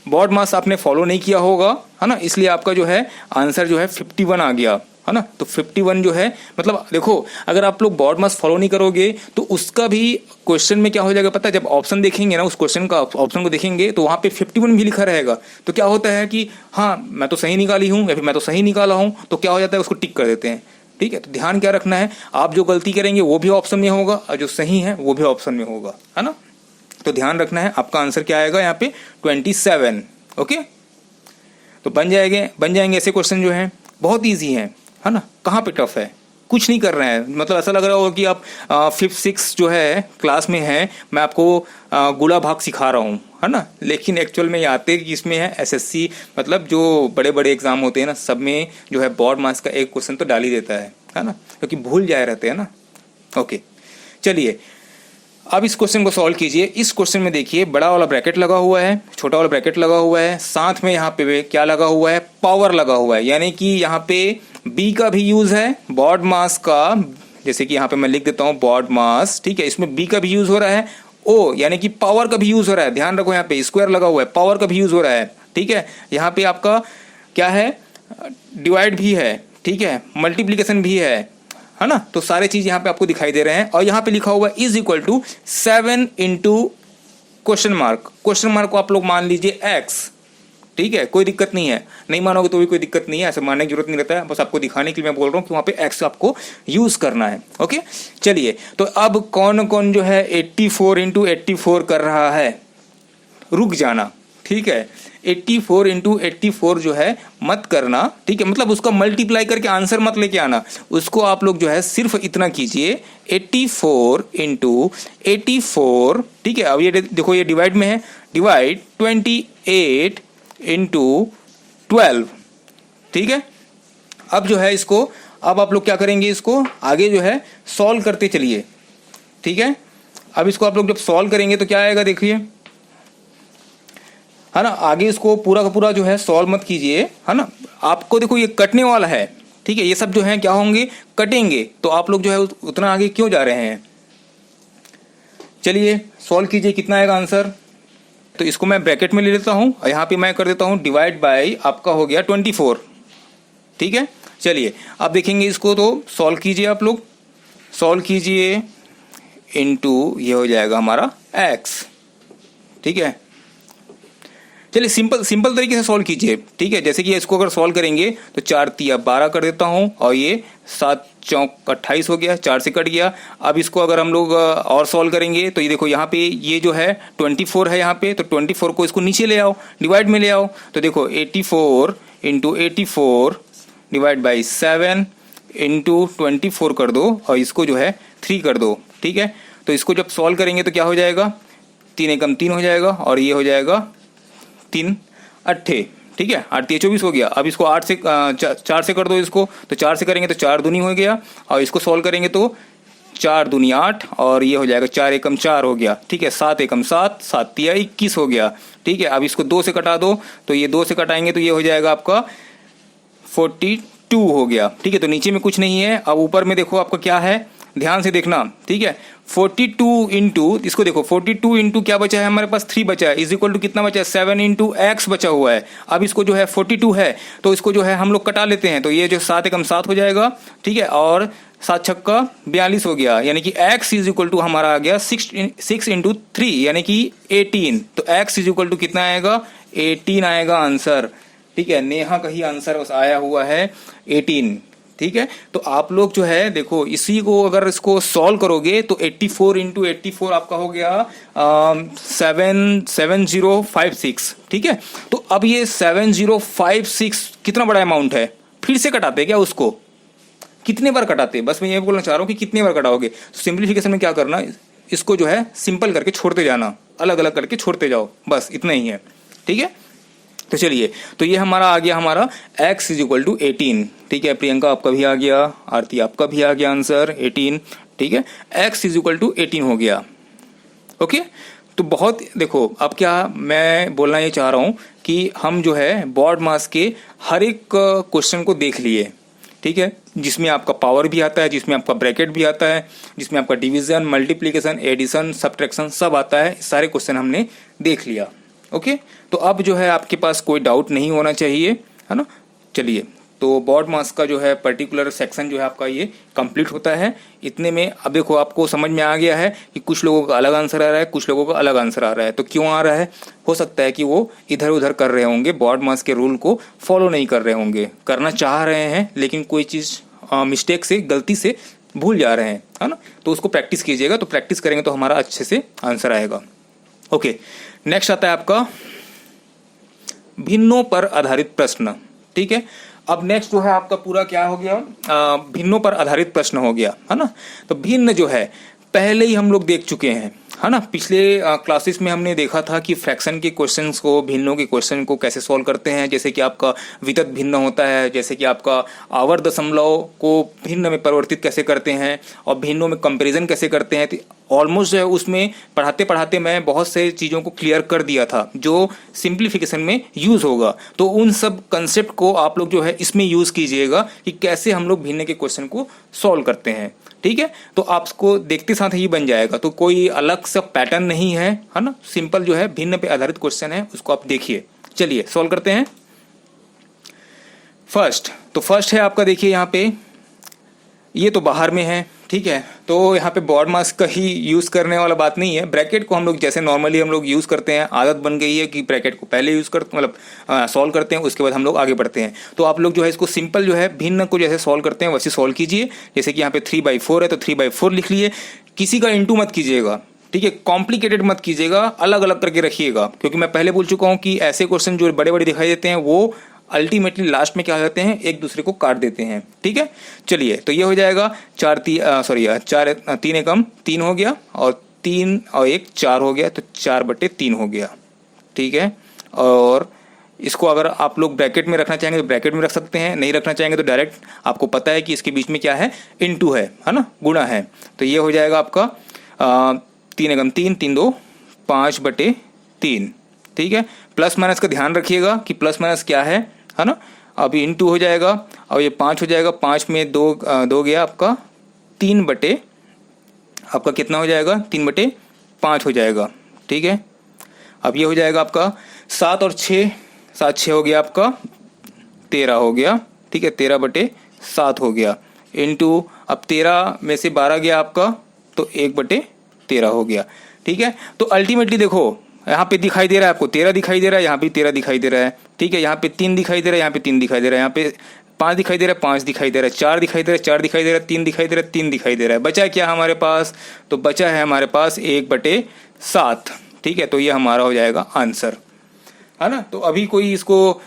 बोर्ड मास आपने फॉलो नहीं किया होगा, है ना, इसलिए आपका जो है आंसर जो है 51 आ गया, है ना। तो 51 जो है, मतलब देखो अगर आप लोग बोर्ड मास फॉलो नहीं करोगे तो उसका भी क्वेश्चन में क्या हो जाएगा पता है, जब ऑप्शन देखेंगे ना, उस क्वेश्चन का ऑप्शन को देखेंगे तो वहां पे 51 भी लिखा रहेगा। तो क्या होता है कि हाँ मैं तो सही निकाली हूँ या फिर मैं तो सही निकाला हूँ, तो क्या हो जाता है, उसको टिक कर देते हैं, ठीक है। तो ध्यान क्या रखना है, आप जो गलती करेंगे वो भी ऑप्शन में होगा और जो सही है वो भी ऑप्शन में होगा, है ना। तो ध्यान रखना है, आपका आंसर क्या आएगा यहाँ पे 27, ओके। तो बन जाएंगे ऐसे क्वेश्चन जो है बहुत ईजी है ना। कहाँ पे टफ है, कुछ नहीं कर रहे हैं, मतलब ऐसा लग रहा होगा कि आप 5th 6th जो है क्लास में है, मैं आपको गुणा भाग सिखा रहा हूँ, है ना। लेकिन एक्चुअल में ये आते कि इसमें है SSC, मतलब जो बड़े बड़े एग्जाम होते हैं ना, सब में जो है बोर्ड मार्क्स का एक क्वेश्चन तो डाल ही देता है ना, क्योंकि भूल जाए रहते हैं ना। ओके चलिए अब इस क्वेश्चन को सॉल्व कीजिए। इस क्वेश्चन में देखिए बड़ा वाला ब्रैकेट लगा हुआ है, छोटा वाला ब्रैकेट लगा हुआ है, साथ में यहाँ पे क्या लगा हुआ है, पावर लगा हुआ है, यानी कि यहाँ पे बी का भी यूज है, बोर्ड मास का, जैसे कि यहाँ पे मैं लिख देता हूँ बोर्ड मास, ठीक है, इसमें बी का भी यूज हो रहा है, ओ यानी कि पावर का भी यूज हो रहा है। ध्यान रखो यहाँ पे स्क्वायर लगा हुआ है, पावर का भी यूज हो रहा है, ठीक है। यहाँ पे आपका क्या है, डिवाइड भी है, ठीक है, मल्टीप्लीकेशन भी है ना। तो सारे चीज यहाँ पे आपको दिखाई दे रहे हैं। और यहाँ पे लिखा हुआ = 7 इंटू क्वेश्चन मार्क को आप लोग मान लीजिए x, ठीक है, कोई दिक्कत नहीं है, नहीं मानोगे तो भी कोई दिक्कत नहीं है, ऐसे मानने की जरूरत नहीं रहता है, बस आपको दिखाने के लिए मैं बोल रहा हूँ कि वहाँ पे x आपको यूज करना है। ओके चलिए, तो अब कौन कौन जो है 84 इंटू 84 कर रहा है, रुक जाना, ठीक है, 84 इंटू 84 जो है मत करना, ठीक है, मतलब उसका मल्टीप्लाई करके आंसर मत लेके आना, उसको आप लोग जो है सिर्फ इतना कीजिए 84 इंटू 84, ठीक है। अब ये देखो ये डिवाइड में है, डिवाइड 28 इंटू 12, ठीक है। अब जो है इसको, अब आप लोग क्या करेंगे, इसको आगे जो है सॉल्व करते चलिए, ठीक है। अब इसको आप लोग जब सॉल्व करेंगे तो क्या आएगा देखिए, है ना, आगे इसको पूरा का पूरा जो है सॉल्व मत कीजिए, है ना। आपको देखो ये कटने वाला है, ठीक है, ये सब जो है क्या होंगे, कटेंगे, तो आप लोग जो है उतना आगे क्यों जा रहे हैं। चलिए सॉल्व कीजिए, कितना आएगा आंसर। तो इसको मैं ब्रैकेट में ले लेता हूं और यहाँ पे मैं कर देता हूं डिवाइड बाय, आपका हो गया 24, ठीक है। चलिए अब देखेंगे इसको, तो सॉल्व कीजिए, आप लोग सॉल्व कीजिए इंटू ये हो जाएगा हमारा x, ठीक है। चलिए सिंपल तरीके से सॉल्व कीजिए, ठीक है। जैसे कि इसको अगर सॉल्व करेंगे तो 4 तिया 12 कर देता हूं और ये 7 चौक 28 हो गया, 4 से कट गया। अब इसको अगर हम लोग और सॉल्व करेंगे तो ये देखो यहाँ पे ये जो है 24 है यहाँ पे, तो 24 को इसको नीचे ले आओ, डिवाइड में ले आओ। तो देखो 84 इंटू 84 डिवाइड बाई 7 इंटू 24 कर दो और इसको जो है 3 कर दो, ठीक है। तो इसको जब सॉल्व करेंगे तो क्या हो जाएगा, 3 एकम 3 हो जाएगा और ये हो जाएगा 3 अट्ठे, ठीक है। 8 तिया 24 हो गया। अब इसको 8 से 4 से कर दो इसको, तो 4 से करेंगे तो 4 दूनी हो गया और इसको सॉल्व करेंगे तो 4 दूनी 8 और ये हो जाएगा 4 एकम 4 हो गया, ठीक है। 7 एकम 7, 7 तिया 21 हो गया, ठीक है। अब इसको 2 से कटा दो, तो ये 2 से कटाएंगे तो ये हो जाएगा आपका 42 हो गया, ठीक है। तो नीचे में कुछ नहीं है। अब ऊपर में देखो आपका क्या है, ध्यान से देखना, ठीक है। 42 इंटू इसको देखो, 42 इंटू क्या बचा है हमारे पास, 3 बचा है, इज इक्वल टू कितना बचा है, 7 इंटू एक्स बचा हुआ है। अब इसको जो है 42 है तो इसको जो है हम लोग कटा लेते हैं, तो ये जो 7 एकम 7 हो जाएगा, ठीक है। और 7 छक्का 42 हो गया, यानी कि x इज इक्वल टू हमारा आ गया 6 इंटू 3 यानी कि 18। तो x इज इक्वल टू कितना आएगा, 18 आएगा आंसर, ठीक है। नेहा का ही आंसर आया हुआ है 18, ठीक है। तो आप लोग जो है देखो इसी को अगर इसको सॉल्व करोगे तो 84 इंटू 84 आपका हो गया 7056, ठीक है। तो अब ये 7056 कितना बड़ा अमाउंट है, फिर से कटाते क्या उसको, कितने बार कटाते, बस मैं ये बोलना चाह रहा हूं कि कितने बार कटाओगे। तो सिंप्लीफिकेशन में क्या करना, इसको जो है सिंपल करके छोड़ते जाना, अलग अलग करके छोड़ते जाओ, बस इतना ही है, ठीक है। तो चलिए, तो ये हमारा आ गया हमारा x इज इक्वल टू 18, ठीक है। प्रियंका आपका भी आ गया, आरती आपका भी आ गया आंसर 18, ठीक है। x इज इक्वल टू 18 हो गया, ओके। तो बहुत देखो, अब क्या मैं बोलना ये चाह रहा हूं कि हम जो है बोर्ड मास के हर एक क्वेश्चन को देख लिए, ठीक है, जिसमें आपका पावर भी आता है, जिसमें आपका ब्रैकेट भी आता है, जिसमें आपका डिवीजन, मल्टीप्लीकेशन, एडिशन, सब्ट्रैक्शन सब आता है। सारे क्वेश्चन हमने देख लिया, ओके। तो अब जो है आपके पास कोई डाउट नहीं होना चाहिए, है ना। चलिए, तो बोर्ड मास का जो है पर्टिकुलर सेक्शन जो है आपका ये कंप्लीट होता है इतने में। अब देखो आपको समझ में आ गया है कि कुछ लोगों का अलग आंसर आ रहा है, कुछ लोगों का अलग आंसर आ रहा है। तो क्यों आ रहा है, हो सकता है कि वो इधर उधर कर रहे होंगे, बोर्ड मास के रूल को फॉलो नहीं कर रहे होंगे, करना चाह रहे हैं लेकिन कोई चीज़ मिस्टेक से, गलती से भूल जा रहे हैं, है ना। तो उसको प्रैक्टिस कीजिएगा, तो प्रैक्टिस करेंगे तो हमारा अच्छे से आंसर आएगा, ओके। नेक्स्ट आता है आपका भिन्नों पर आधारित प्रश्न, ठीक है। अब नेक्स्ट जो है आपका पूरा क्या हो गया, भिन्नों पर आधारित प्रश्न हो गया, है ना। तो भिन्न जो है पहले ही हम लोग देख चुके हैं, है ना। पिछले क्लासेस में हमने देखा था कि फ्रैक्शन के क्वेश्चंस को, भिन्नों के क्वेश्चन को कैसे सॉल्व करते हैं। जैसे कि आपका वितत भिन्न होता है, जैसे कि आपका आवर्त दशमलव को भिन्न में परिवर्तित कैसे करते हैं और भिन्नों में कंपैरिजन कैसे करते हैं। तो ऑलमोस्ट जो है उसमें पढ़ाते पढ़ाते मैं बहुत से चीज़ों को क्लियर कर दिया था जो सिंप्लीफिकेशन में यूज़ होगा। तो उन सब कंसेप्ट को आप लोग जो है इसमें यूज़ कीजिएगा कि कैसे हम लोग भिन्न के क्वेश्चन को सॉल्व करते हैं, ठीक है। तो आपको देखते साथ ही बन जाएगा, तो कोई अलग सा पैटर्न नहीं है, है ना। सिंपल जो है भिन्न पे आधारित क्वेश्चन है, उसको आप देखिए। चलिए सॉल्व करते हैं। फर्स्ट है आपका, देखिए यहाँ पे ये तो बाहर में है, ठीक है। तो यहाँ पे बोर्ड मास का ही यूज़ करने वाला बात नहीं है। ब्रैकेट को हम लोग जैसे नॉर्मली हम लोग यूज़ करते हैं, आदत बन गई है कि ब्रैकेट को पहले यूज़ करते, मतलब सॉल्व करते हैं, उसके बाद हम लोग आगे बढ़ते हैं। तो आप लोग जो है इसको सिंपल जो है भिन्न को जैसे सॉल्व करते हैं वैसे सॉल्व कीजिए। जैसे कि यहाँ पे 3/4 है तो 3/4 लिख लिए। किसी का इंटू मत कीजिएगा, ठीक है, कॉम्प्लिकेटेड मत कीजिएगा, अलग अलग करके रखिएगा। क्योंकि मैं पहले बोल चुका हूँ कि ऐसे क्वेश्चन जो बड़े बड़े दिखाई देते हैं वो अल्टीमेटली लास्ट में क्या होते हैं, एक दूसरे को काट देते हैं, ठीक है। चलिए, तो ये हो जाएगा 3 एकम 3 हो गया और 3 और 1 4 हो गया, तो 4/3 हो गया, ठीक है। और इसको अगर आप लोग ब्रैकेट में रखना चाहेंगे तो ब्रैकेट में रख सकते हैं, नहीं रखना चाहेंगे तो डायरेक्ट आपको पता है कि इसके बीच में क्या है, इनटू है ना, गुणा है। तो ये हो जाएगा आपका 3 एकम 3, 3 2 5/3, ठीक है। प्लस माइनस का ध्यान रखिएगा कि प्लस माइनस क्या है ना। अभी इनटू हो जाएगा और ये 5 हो जाएगा, 5 में 2 गया आपका 3 आपका कितना हो जाएगा, 3/5 हो जाएगा, ठीक है। अब ये हो जाएगा आपका 7 और 6, 7 6 हो गया आपका 13 हो गया, ठीक है, 13/7 हो गया। इनटू अब 13 में से 12 गया आपका, तो 13 हो गया। ठीक है, तो अल्टीमेटली देखो यहाँ पे दिखाई दे रहा है आपको 13 दिखाई दे रहा है, यहाँ पे 13 दिखाई दे रहा है। ठीक है, यहाँ पे 3 दिखाई दे रहा है, यहाँ पे 3 दिखाई दे रहा है, यहाँ पे 5 दिखाई दे रहा है, 5 दिखाई दे रहा है, 4 दिखाई दे रहा है, 4 दिखाई दे रहा है, 3 दिखाई दे रहा है, 3 दिखाई दे रहा है। बचा है क्या हमारे पास? तो बचा है हमारे पास 1/7। ठीक है, तो ये हमारा हो जाएगा आंसर, है ना। तो अभी कोई इसको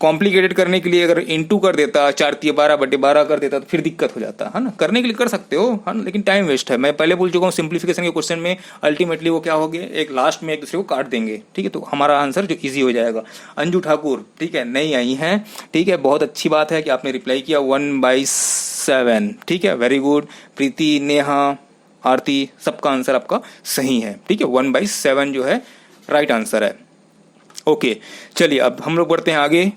कॉम्प्लिकेटेड करने के लिए अगर इंटू कर देता, 4×12 कर देता तो फिर दिक्कत हो जाता, है ना। करने के लिए कर सकते हो, है ना, लेकिन टाइम वेस्ट है। मैं पहले बोल चुका हूँ सिंप्लीफिकेशन के क्वेश्चन में अल्टीमेटली वो क्या हो गया, एक लास्ट में एक दूसरे को काट देंगे। ठीक है, तो हमारा आंसर जो इजी हो जाएगा। अंजू ठाकुर, ठीक है, नहीं आई हैं। ठीक है, बहुत अच्छी बात है कि आपने रिप्लाई किया 1/7। ठीक है, वेरी गुड। प्रीति, नेहा, आरती, सबका आंसर आपका सही है। ठीक है, 1/7 जो है राइट आंसर है। ओके, चलिए अब हम लोग बढ़ते हैं आगे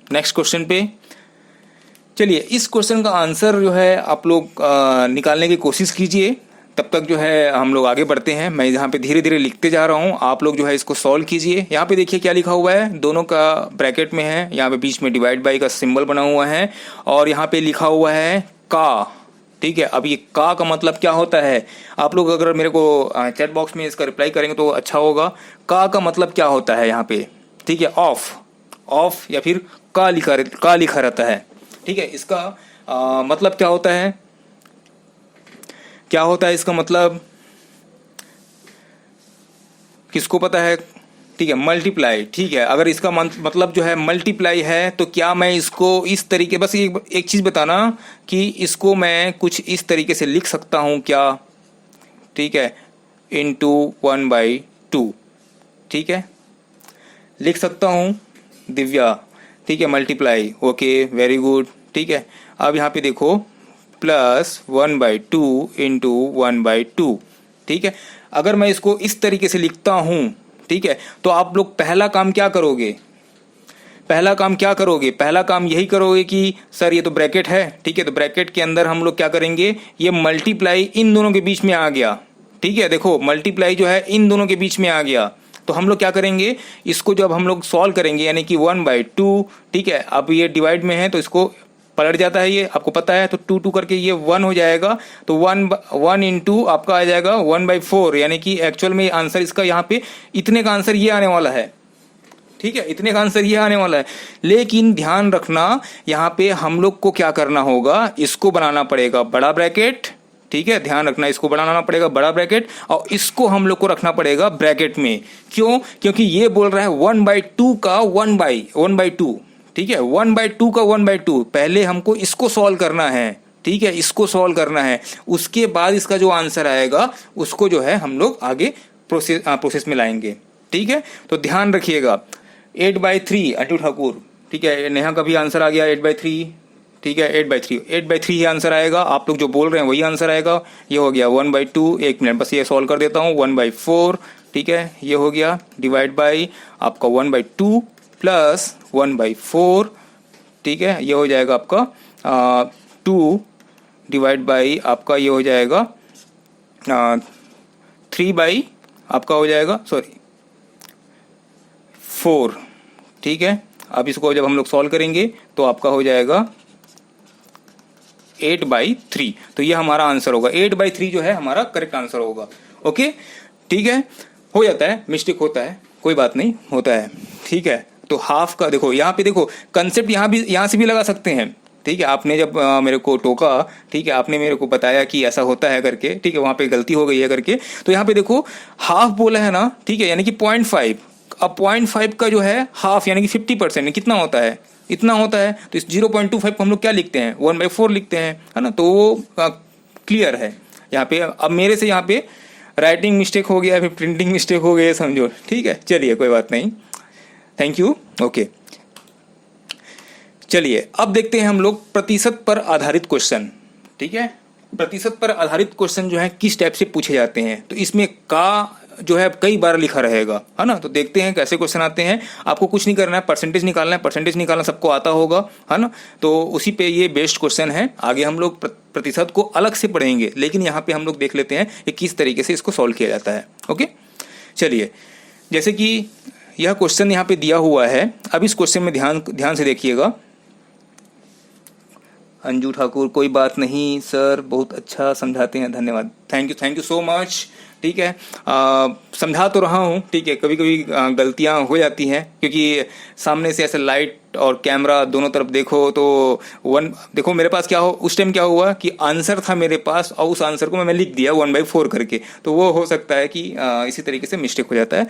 नेक्स्ट क्वेश्चन पे। चलिए इस क्वेश्चन का आंसर जो है आप लोग निकालने की कोशिश कीजिए, तब तक जो है हम लोग आगे बढ़ते हैं। मैं यहाँ पे धीरे धीरे लिखते जा रहा हूँ, आप लोग जो है इसको सॉल्व कीजिए। यहाँ पे देखिए क्या लिखा हुआ है, दोनों का ब्रैकेट में है, यहाँ पे बीच में डिवाइड बाई का सिंबल बना हुआ है और यहाँ पे लिखा हुआ है का। ठीक है, अब ये का मतलब क्या होता है, आप लोग अगर मेरे को चैट बॉक्स में इसका रिप्लाई करेंगे तो अच्छा होगा। का मतलब क्या होता है यहाँ पे? ठीक है, ऑफ या फिर का लिखा रहता है। ठीक है, इसका मतलब क्या होता है, क्या होता है इसका मतलब, किसको पता है? ठीक है, मल्टीप्लाई। ठीक है, अगर इसका मतलब जो है मल्टीप्लाई है तो क्या मैं इसको इस तरीके, बस एक चीज बताना कि इसको मैं कुछ इस तरीके से लिख सकता हूं क्या? ठीक है, इंटू 1/2। ठीक है, लिख सकता हूं दिव्या। ठीक है, मल्टीप्लाई, ओके, वेरी गुड। ठीक है, अब यहाँ पे देखो प्लस 1/2 इंटू 1/2। ठीक है, अगर मैं इसको इस तरीके से लिखता हूं, ठीक है, तो आप लोग पहला काम क्या करोगे? पहला काम यही करोगे कि सर ये तो ब्रैकेट है। ठीक है, तो ब्रैकेट के अंदर हम लोग क्या करेंगे, ये मल्टीप्लाई इन दोनों के बीच में आ गया। ठीक है, देखो मल्टीप्लाई जो है इन दोनों के बीच में आ गया, तो हम लोग क्या करेंगे, इसको जब हम लोग सॉल्व करेंगे यानी कि 1/2। ठीक है, अब ये डिवाइड में है तो इसको पलट जाता है, ये आपको पता है, तो 2 करके ये 1 हो जाएगा, तो 1 इंटू आपका आ जाएगा 1/4, यानी कि एक्चुअल में आंसर इसका यहाँ पे इतने का आंसर ये आने वाला है। ठीक है, इतने का आंसर ये आने वाला है। लेकिन ध्यान रखना यहाँ पे हम लोग को क्या करना होगा, इसको बनाना पड़ेगा बड़ा ब्रैकेट। ठीक है, ध्यान रखना, इसको बनाना पड़ेगा बड़ा ब्रैकेट और इसको हम लोग को रखना पड़ेगा ब्रैकेट में। क्यों? क्योंकि ये बोल रहा है 1/2 का 1/2। ठीक है, 1/2 का 1/2। पहले हमको इसको सॉल्व करना है। ठीक है, इसको सॉल्व करना है, उसके बाद इसका जो आंसर आएगा उसको जो है हम लोग आगे प्रोसेस में लाएंगे। ठीक है, तो ध्यान रखिएगा। 8/3 अंजू ठाकुर। ठीक है, नेहा का भी आंसर आ गया 8/3। ठीक है, 8/3 ही आंसर आएगा, आप लोग जो बोल रहे हैं वही आंसर आएगा। ये हो गया 1/2, 1 मिनट बस ये सॉल्व कर देता हूँ, 1/4। ठीक है, ये हो गया डिवाइड बाई आपका 1/2 प्लस 1/4। ठीक है, ये हो जाएगा आपका 2 डिवाइड बाई आपका ये हो जाएगा 3 आपका हो जाएगा 4। ठीक है, अब इसको जब हम लोग सॉल्व करेंगे तो आपका हो जाएगा 8/3। तो ये हमारा आंसर होगा, 8/3 जो है हमारा करेक्ट आंसर होगा। ओके, ठीक है, हो जाता है, मिस्टेक होता है, कोई बात नहीं, होता है। ठीक है, तो हाफ का देखो, यहाँ पे देखो कंसेप्ट यहाँ से भी लगा सकते हैं। ठीक है, आपने जब मेरे को टोका, ठीक है, आपने मेरे को बताया कि ऐसा होता है करके, ठीक है, वहां पे गलती हो गई है करके, तो यहाँ पे देखो हाफ बोला है ना, ठीक है, यानी कि 0.5। अब 0.5 का जो है हाफ यानी कि 50% कितना होता है, इतना होता है। तो इस 0.25 को हम लोग क्या लिखते हैं, 1/4 लिखते हैं, है ना। तो वो क्लियर है यहाँ पे। अब मेरे से यहाँ पे राइटिंग मिस्टेक हो गया, फिर प्रिंटिंग मिस्टेक हो गया, समझो। ठीक है, चलिए कोई बात नहीं, थैंक यू। ओके, चलिए अब देखते हैं हम लोग प्रतिशत पर आधारित क्वेश्चन। ठीक है, प्रतिशत पर आधारित क्वेश्चन जो है किस टाइप से पूछे जाते हैं, तो इसमें का जो है कई बार लिखा रहेगा, है ना। तो देखते हैं कैसे क्वेश्चन आते हैं। आपको कुछ नहीं करना है, परसेंटेज निकालना है, परसेंटेज निकालना सबको आता होगा, है ना। तो उसी पे ये बेस्ड क्वेश्चन है। आगे हम लोग प्रतिशत को अलग से पढ़ेंगे, लेकिन यहाँ पे हम लोग देख लेते हैं कि किस तरीके से इसको सॉल्व किया जाता है। ओके, चलिए, जैसे कि यह क्वेश्चन यहाँ पे दिया हुआ है, अब इस क्वेश्चन में ध्यान से देखिएगा। अंजू ठाकुर, कोई बात नहीं सर, बहुत अच्छा समझाते हैं, धन्यवाद, थैंक यू सो मच। ठीक है, समझा तो रहा हूँ, ठीक है, कभी कभी गलतियाँ हो जाती हैं क्योंकि सामने से ऐसे लाइट और कैमरा दोनों तरफ देखो तो देखो मेरे पास क्या हो, उस टाइम क्या हुआ कि आंसर था मेरे पास और उस आंसर को मैं लिख दिया 1/4 करके, तो वो हो सकता है कि इसी तरीके से मिस्टेक हो जाता है।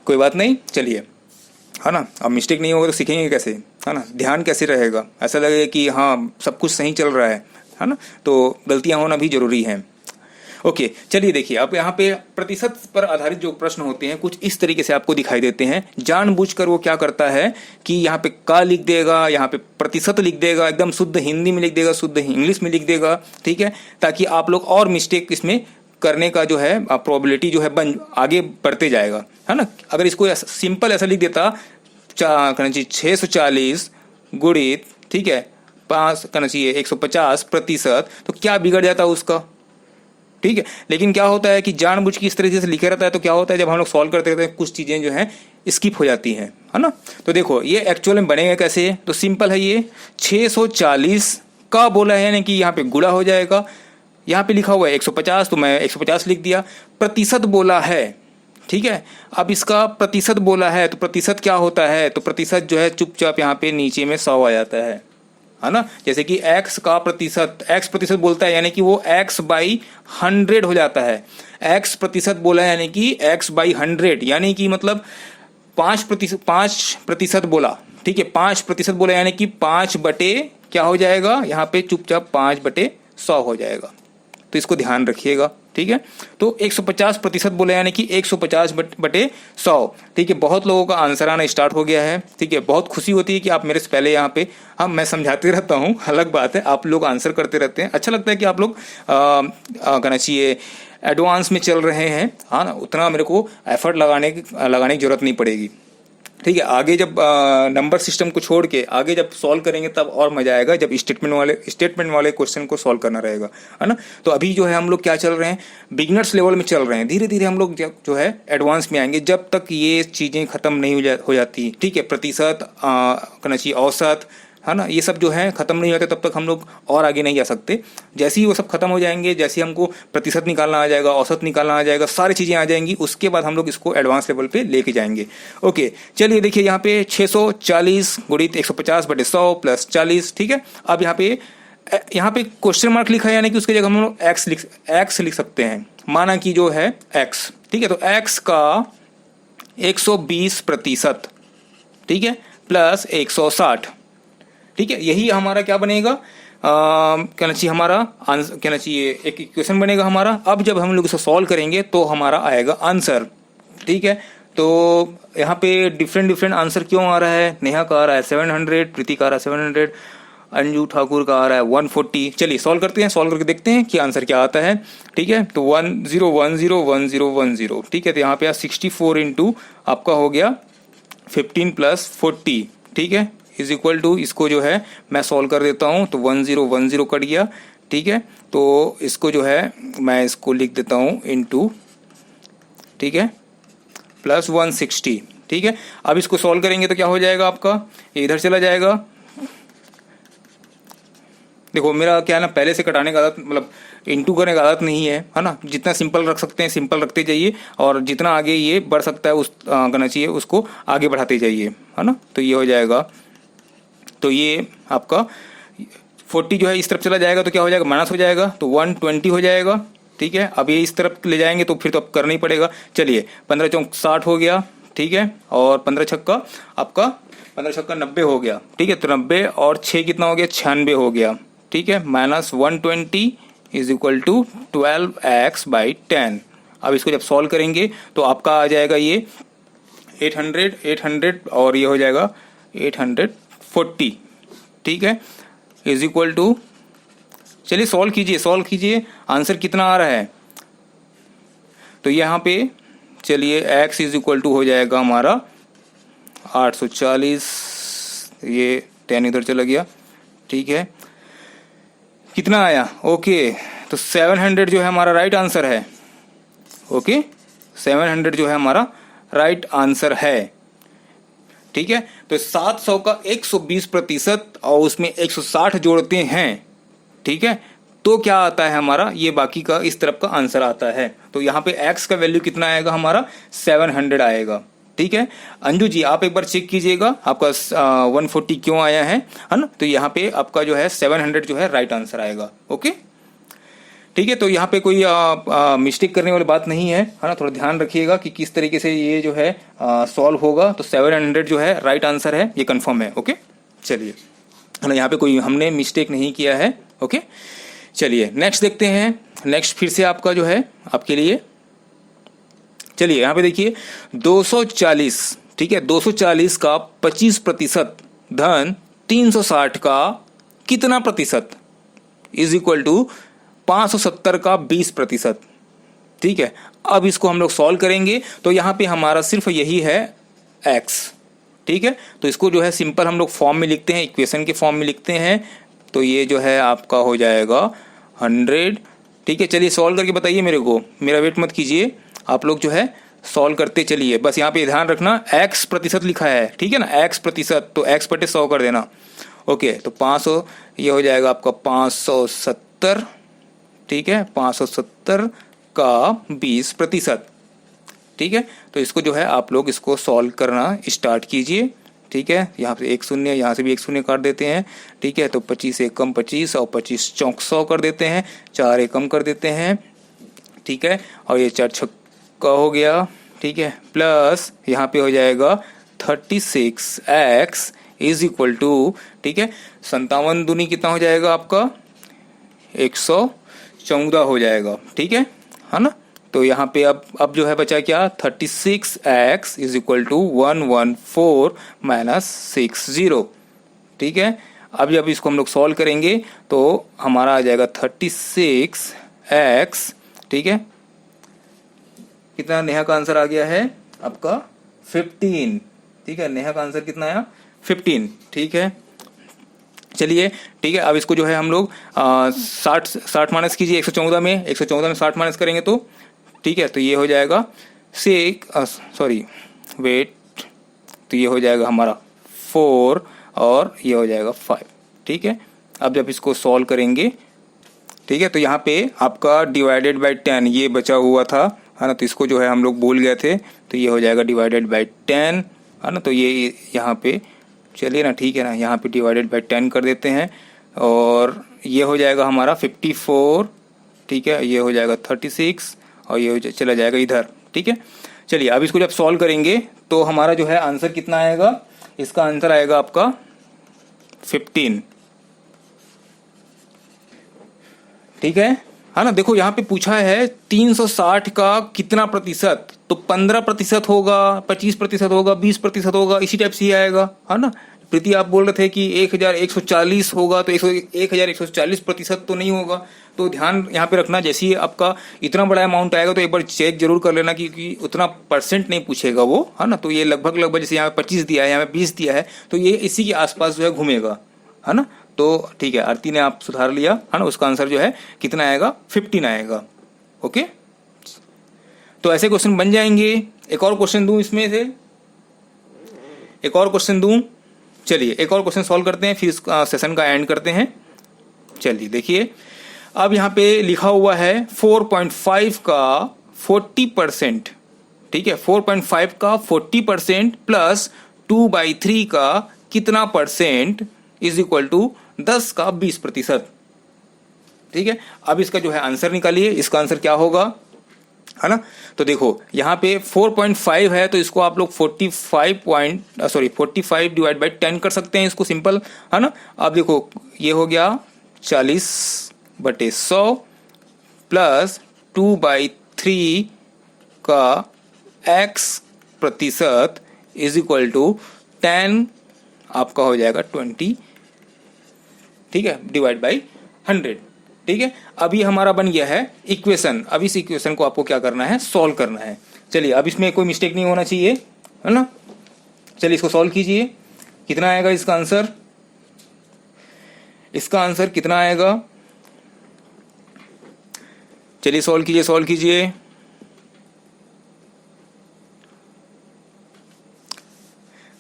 कोई बात नहीं, चलिए, है ना, अब मिस्टेक नहीं होगा तो सीखेंगे कैसे, है ना, ध्यान कैसे रहेगा, ऐसा लगेगा कि हाँ सब कुछ सही चल रहा है ना, तो गलतियां होना भी जरूरी है। ओके, चलिए देखिए, अब यहाँ पे प्रतिशत पर आधारित जो प्रश्न होते हैं कुछ इस तरीके से आपको दिखाई देते हैं। जानबूझकर वो क्या करता है कि यहाँ पे का लिख देगा, यहाँ पे प्रतिशत लिख देगा, एकदम शुद्ध हिंदी में लिख देगा, शुद्ध इंग्लिश में लिख देगा, ठीक है, ताकि आप लोग और मिस्टेक इसमें करने का जो है प्रोबेबिलिटी जो है आगे बढ़ते जाएगा, है ना। अगर इसको सिंपल ऐसा लिख देता करना चाहिए 640 गुणित, ठीक है, 5 करना चाहिए 150%, तो क्या बिगड़ जाता उसका, ठीक है। लेकिन क्या होता है कि जानबूझ के इस तरीके से लिखा रहता है, तो क्या होता है जब हम लोग सॉल्व करते रहते हैं कुछ चीजें जो हैं स्किप हो जाती हैं, है ना। तो देखो ये एक्चुअल में बनेगा कैसे, तो सिंपल है, ये 640 का बोला है, यानी कि यहाँ पे गुणा हो जाएगा, यहाँ पे लिखा हुआ है 150 तो मैं 150 लिख दिया, प्रतिशत बोला है, ठीक है। अब इसका प्रतिशत बोला है तो प्रतिशत क्या होता है, तो प्रतिशत जो है चुपचाप यहाँ पे नीचे में 100 आ जाता है ना। जैसे कि x का प्रतिशत, x प्रतिशत बोलता है यानी कि वो x/100 हो जाता है। x प्रतिशत बोला है यानी कि x/100, यानी कि मतलब 5% बोला, ठीक है, 5% बोला यानी कि 5 बटे क्या हो जाएगा, यहाँ पे चुपचाप 5/100 हो जाएगा, तो इसको ध्यान रखिएगा, ठीक है। तो 150% बोले यानी कि 150/100, ठीक है। बहुत लोगों का आंसर आना स्टार्ट हो गया है, ठीक है, बहुत खुशी होती है कि आप मेरे से पहले यहाँ पे, हाँ मैं समझाते रहता हूँ, अलग बात है, आप लोग आंसर करते रहते हैं, अच्छा लगता है कि आप लोग कहना चाहिए एडवांस में चल रहे हैं, हाँ ना, उतना मेरे को एफर्ट लगाने की जरूरत नहीं पड़ेगी, ठीक है। आगे जब नंबर सिस्टम को छोड़ के आगे जब सॉल्व करेंगे तब और मजा आएगा, जब स्टेटमेंट वाले क्वेश्चन को सॉल्व करना रहेगा, है ना। तो अभी जो है हम लोग क्या चल रहे हैं, बिगिनर्स लेवल में चल रहे हैं, धीरे धीरे हम लोग जो है एडवांस में आएंगे, जब तक ये चीज़ें खत्म नहीं हो जाती, ठीक है। प्रतिशत कहना चाहिए औसत, है ना, ये सब जो है खत्म नहीं होते तब तक हम लोग और आगे नहीं जा सकते। जैसे ही वो सब खत्म हो जाएंगे, जैसे ही हमको प्रतिशत निकालना आ जाएगा, औसत निकालना आ जाएगा, सारी चीजें आ जाएंगी, उसके बाद हम लोग इसको एडवांस लेवल पे लेके जाएंगे। ओके, चलिए देखिए यहाँ पे 640 गुणित 150/100 प्लस 40, ठीक है। अब यहाँ पे क्वेश्चन मार्क लिखा है, यानी कि उसके जगह हम लोग एक्स लिख सकते हैं, माना कि जो है एक्स, ठीक है। तो एक्स का 120%, ठीक है, प्लस 160, ठीक है, यही हमारा क्या बनेगा, कहना चाहिए हमारा आंसर, कहना चाहिए एक इक्वेशन बनेगा हमारा। अब जब हम लोग इसे सॉल्व करेंगे तो हमारा आएगा आंसर, ठीक है। तो यहाँ पे डिफरेंट आंसर क्यों आ रहा है, नेहा का आ रहा है 700, प्रीति का आ रहा है 700, अंजू ठाकुर का आ रहा है 140। चलिए सॉल्व करते हैं, सॉल्व करके देखते हैं कि आंसर क्या आता है, ठीक है। तो 10101010, ठीक है। तो यहाँ पे 64 इंटू आपका हो गया 15 + 40, ठीक है, इज इक्वल टू, इसको जो है मैं सॉल्व कर देता हूं, तो 1010 कट गया, ठीक है। तो इसको जो है मैं इसको लिख देता हूं इंटू, ठीक है, प्लस 160, ठीक है। अब इसको सॉल्व करेंगे तो क्या हो जाएगा आपका, इधर चला जाएगा। देखो मेरा क्या है ना, पहले से कटाने का आदत, मतलब इंटू करने का आदत नहीं है ना। जितना सिंपल रख सकते हैं सिंपल रखते जाइए, और जितना आगे ये बढ़ सकता है उस करना चाहिए उसको आगे बढ़ाते जाइए, है ना। तो ये हो जाएगा, तो ये आपका 40 जो है इस तरफ चला जाएगा तो क्या हो जाएगा, माइनस हो जाएगा, तो 120 हो जाएगा, ठीक है। अब ये इस तरफ ले जाएंगे तो फिर तो अब करना ही पड़ेगा। चलिए 15 चौक 60 हो गया, ठीक है, और 15 छक्का आपका 15 छक्का 90 हो गया, ठीक है। तो 90 और 6 कितना हो गया, 96 हो गया, ठीक है, minus 120 is equal to 12x/10। अब इसको जब सॉल्व करेंगे तो आपका आ जाएगा ये 800 और ये हो जाएगा 840, ठीक है, इज इक्वल टू, चलिए सॉल्व कीजिए आंसर कितना आ रहा है। तो यहाँ पे चलिए x इज इक्वल टू हो जाएगा हमारा 840, ये 10 इधर चला गया, ठीक है, कितना आया, ओके। तो 700 जो है हमारा राइट आंसर है, ओके, 700 जो है हमारा राइट आंसर है, ठीक है। तो 700 का 120% और उसमें 160 जोड़ते हैं ठीक है, तो क्या आता है हमारा, ये बाकी का इस तरफ का आंसर आता है। तो यहाँ पे x का वैल्यू कितना आएगा हमारा, 700 आएगा। ठीक है, अंजू जी आप एक बार चेक कीजिएगा आपका 140 क्यों आया है ना। तो यहाँ पे आपका जो है 700 जो है राइट आंसर आएगा। ओके, ठीक है, तो यहाँ पे कोई मिस्टेक करने वाली बात नहीं है ना। थोड़ा ध्यान रखिएगा कि किस तरीके से ये जो है सॉल्व होगा। तो 700 जो है राइट आंसर है, ये कंफर्म है। ओके, चलिए, है ना, यहाँ पे कोई हमने मिस्टेक नहीं किया है। ओके, चलिए नेक्स्ट देखते हैं। नेक्स्ट फिर से आपका जो है आपके लिए, चलिए यहाँ पे देखिए 240, ठीक है, 240 का 25% धन 360 का कितना प्रतिशत इज इक्वल टू 570 का 20%। ठीक है, अब इसको हम लोग सॉल्व करेंगे। तो यहाँ पे हमारा सिर्फ यही है x। ठीक है, तो इसको जो है सिंपल हम लोग फॉर्म में लिखते हैं, इक्वेशन के फॉर्म में लिखते हैं। तो ये जो है आपका हो जाएगा 100। ठीक है, चलिए सॉल्व करके बताइए मेरे को, मेरा वेट मत कीजिए, आप लोग जो है सॉल्व करते चलिए। बस यहाँ पे ध्यान रखना x प्रतिशत लिखा है, ठीक है ना, x प्रतिशत, तो x बटे 100 कर देना। ओके, तो 500 ये हो जाएगा आपका 570। ठीक है, 570 का 20%। ठीक है, तो इसको जो है आप लोग इसको सॉल्व करना स्टार्ट कीजिए। ठीक है, यहाँ से एक शून्य, यहाँ से भी एक शून्य काट देते हैं। ठीक है, तो 25 एकम 25 और 25 चौक 100 कर देते हैं, 4 एकम कर देते हैं। ठीक है, और ये 4 छक्का हो गया। ठीक है, प्लस यहाँ पे हो जाएगा 36x इज इक्वल टू, ठीक है, 57 दूनी कितना हो जाएगा आपका 114 हो जाएगा। ठीक है ना। तो यहाँ पे अब जो है बचा क्या, 36x is equal to 114 minus 60। ठीक है, अब जब इसको हम लोग सॉल्व करेंगे तो हमारा आ जाएगा 36x। ठीक है, कितना नेहा का आंसर आ गया है आपका 15। ठीक है, नेहा का आंसर कितना आया 15। ठीक है, चलिए, ठीक है, अब इसको जो है हम लोग 60 माइनस कीजिए 114 में, 114 में 60 माइनस करेंगे तो, ठीक है, तो ये हो जाएगा वेट, तो ये हो जाएगा हमारा 4 और ये हो जाएगा 5। ठीक है, अब जब इसको सॉल्व करेंगे, ठीक है, तो यहाँ पे आपका डिवाइडेड बाय 10 ये बचा हुआ था, है ना, तो इसको जो है हम लोग भूल गए थे, तो ये हो जाएगा डिवाइडेड बाय 10, है ना, तो ये यहाँ पे चलिए ना, ठीक है ना, यहाँ पे डिवाइडेड बाय 10 कर देते हैं और ये हो जाएगा हमारा 54। ठीक है, ये हो जाएगा 36 और ये चला जाएगा इधर। ठीक है, चलिए अब इसको जब सॉल्व करेंगे तो हमारा जो है आंसर कितना आएगा, इसका आंसर आएगा आपका 15। ठीक है ना, देखो यहाँ पे पूछा है 360 का कितना प्रतिशत, तो 15% होगा, 25% होगा, 20% होगा, इसी टाइप से ही आएगा, है ना। प्रीति आप बोल रहे थे कि 1140 होगा, तो 1140% तो नहीं होगा। तो ध्यान यहाँ पे रखना, जैसे ही आपका इतना बड़ा अमाउंट आएगा तो एक बार चेक जरूर कर लेना कि उतना परसेंट नहीं पूछेगा वो, है ना। तो ये लगभग जैसे यहाँ पे 25 दिया है, यहाँ पे 20 दिया है, तो ये इसी के आसपास जो है घूमेगा, है ना। तो ठीक है, आरती ने आप सुधार लिया, है ना, उसका आंसर जो है कितना आएगा 15 आएगा। ओके, तो ऐसे क्वेश्चन बन जाएंगे। एक और क्वेश्चन दूं इसमें से, एक और क्वेश्चन दूं, चलिए एक और क्वेश्चन सॉल्व करते हैं, फिर इस सेशन का एंड करते हैं। चलिए देखिए, अब यहाँ पे लिखा हुआ है 4.5 का 40%। ठीक है, 4.5 का 40% प्लस 2/3 का कितना परसेंट इज इक्वल टू 10 का 20%। ठीक है, अब इसका जो है आंसर निकालिए, इसका आंसर क्या होगा, है ना। तो देखो यहाँ पे 4.5 है, तो इसको आप लोग 45 डिवाइड बाई 10 कर सकते हैं इसको, सिंपल, है ना। अब देखो ये हो गया 40/100 प्लस 2/3 का x% इज इक्वल टू 10 आपका हो जाएगा 20। ठीक है, डिवाइड बाई 100। ठीक है, अभी हमारा बन गया है इक्वेशन। अब इस इक्वेशन को आपको क्या करना है, सॉल्व करना है। चलिए, अब इसमें कोई मिस्टेक नहीं होना चाहिए, है ना। चलिए इसको सॉल्व कीजिए, कितना आएगा इसका आंसर, इसका आंसर कितना आएगा, चलिए सॉल्व कीजिए, सॉल्व कीजिए।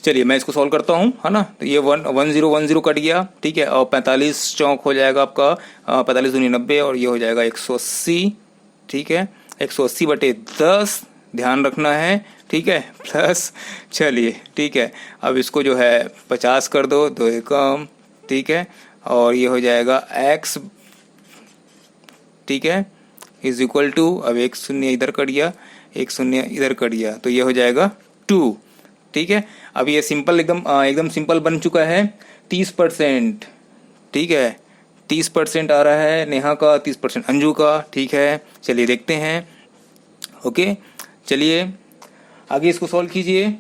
चलिए मैं इसको सॉल्व करता हूँ, है ना। तो ये 1010 कट गया, ठीक है, और 45 चौक हो जाएगा आपका 45 दूनी 90, और ये हो जाएगा 180, ठीक है, 180/10 ध्यान रखना है, ठीक है, प्लस, चलिए ठीक है, अब इसको जो है 50 कर दो, 2 एकम, ठीक है, और ये हो जाएगा x, ठीक है, इज इक्वल टू, अब 1 शून्य इधर कट गया, 1 शून्य इधर कट गया, तो ये हो जाएगा 2, ठीक है। अब ये सिंपल एकदम सिंपल बन चुका है। 30%, ठीक है, 30% आ रहा है नेहा का, 30% अंजू का, ठीक है। चलिए देखते हैं, ओके, चलिए आगे इसको सॉल्व कीजिए।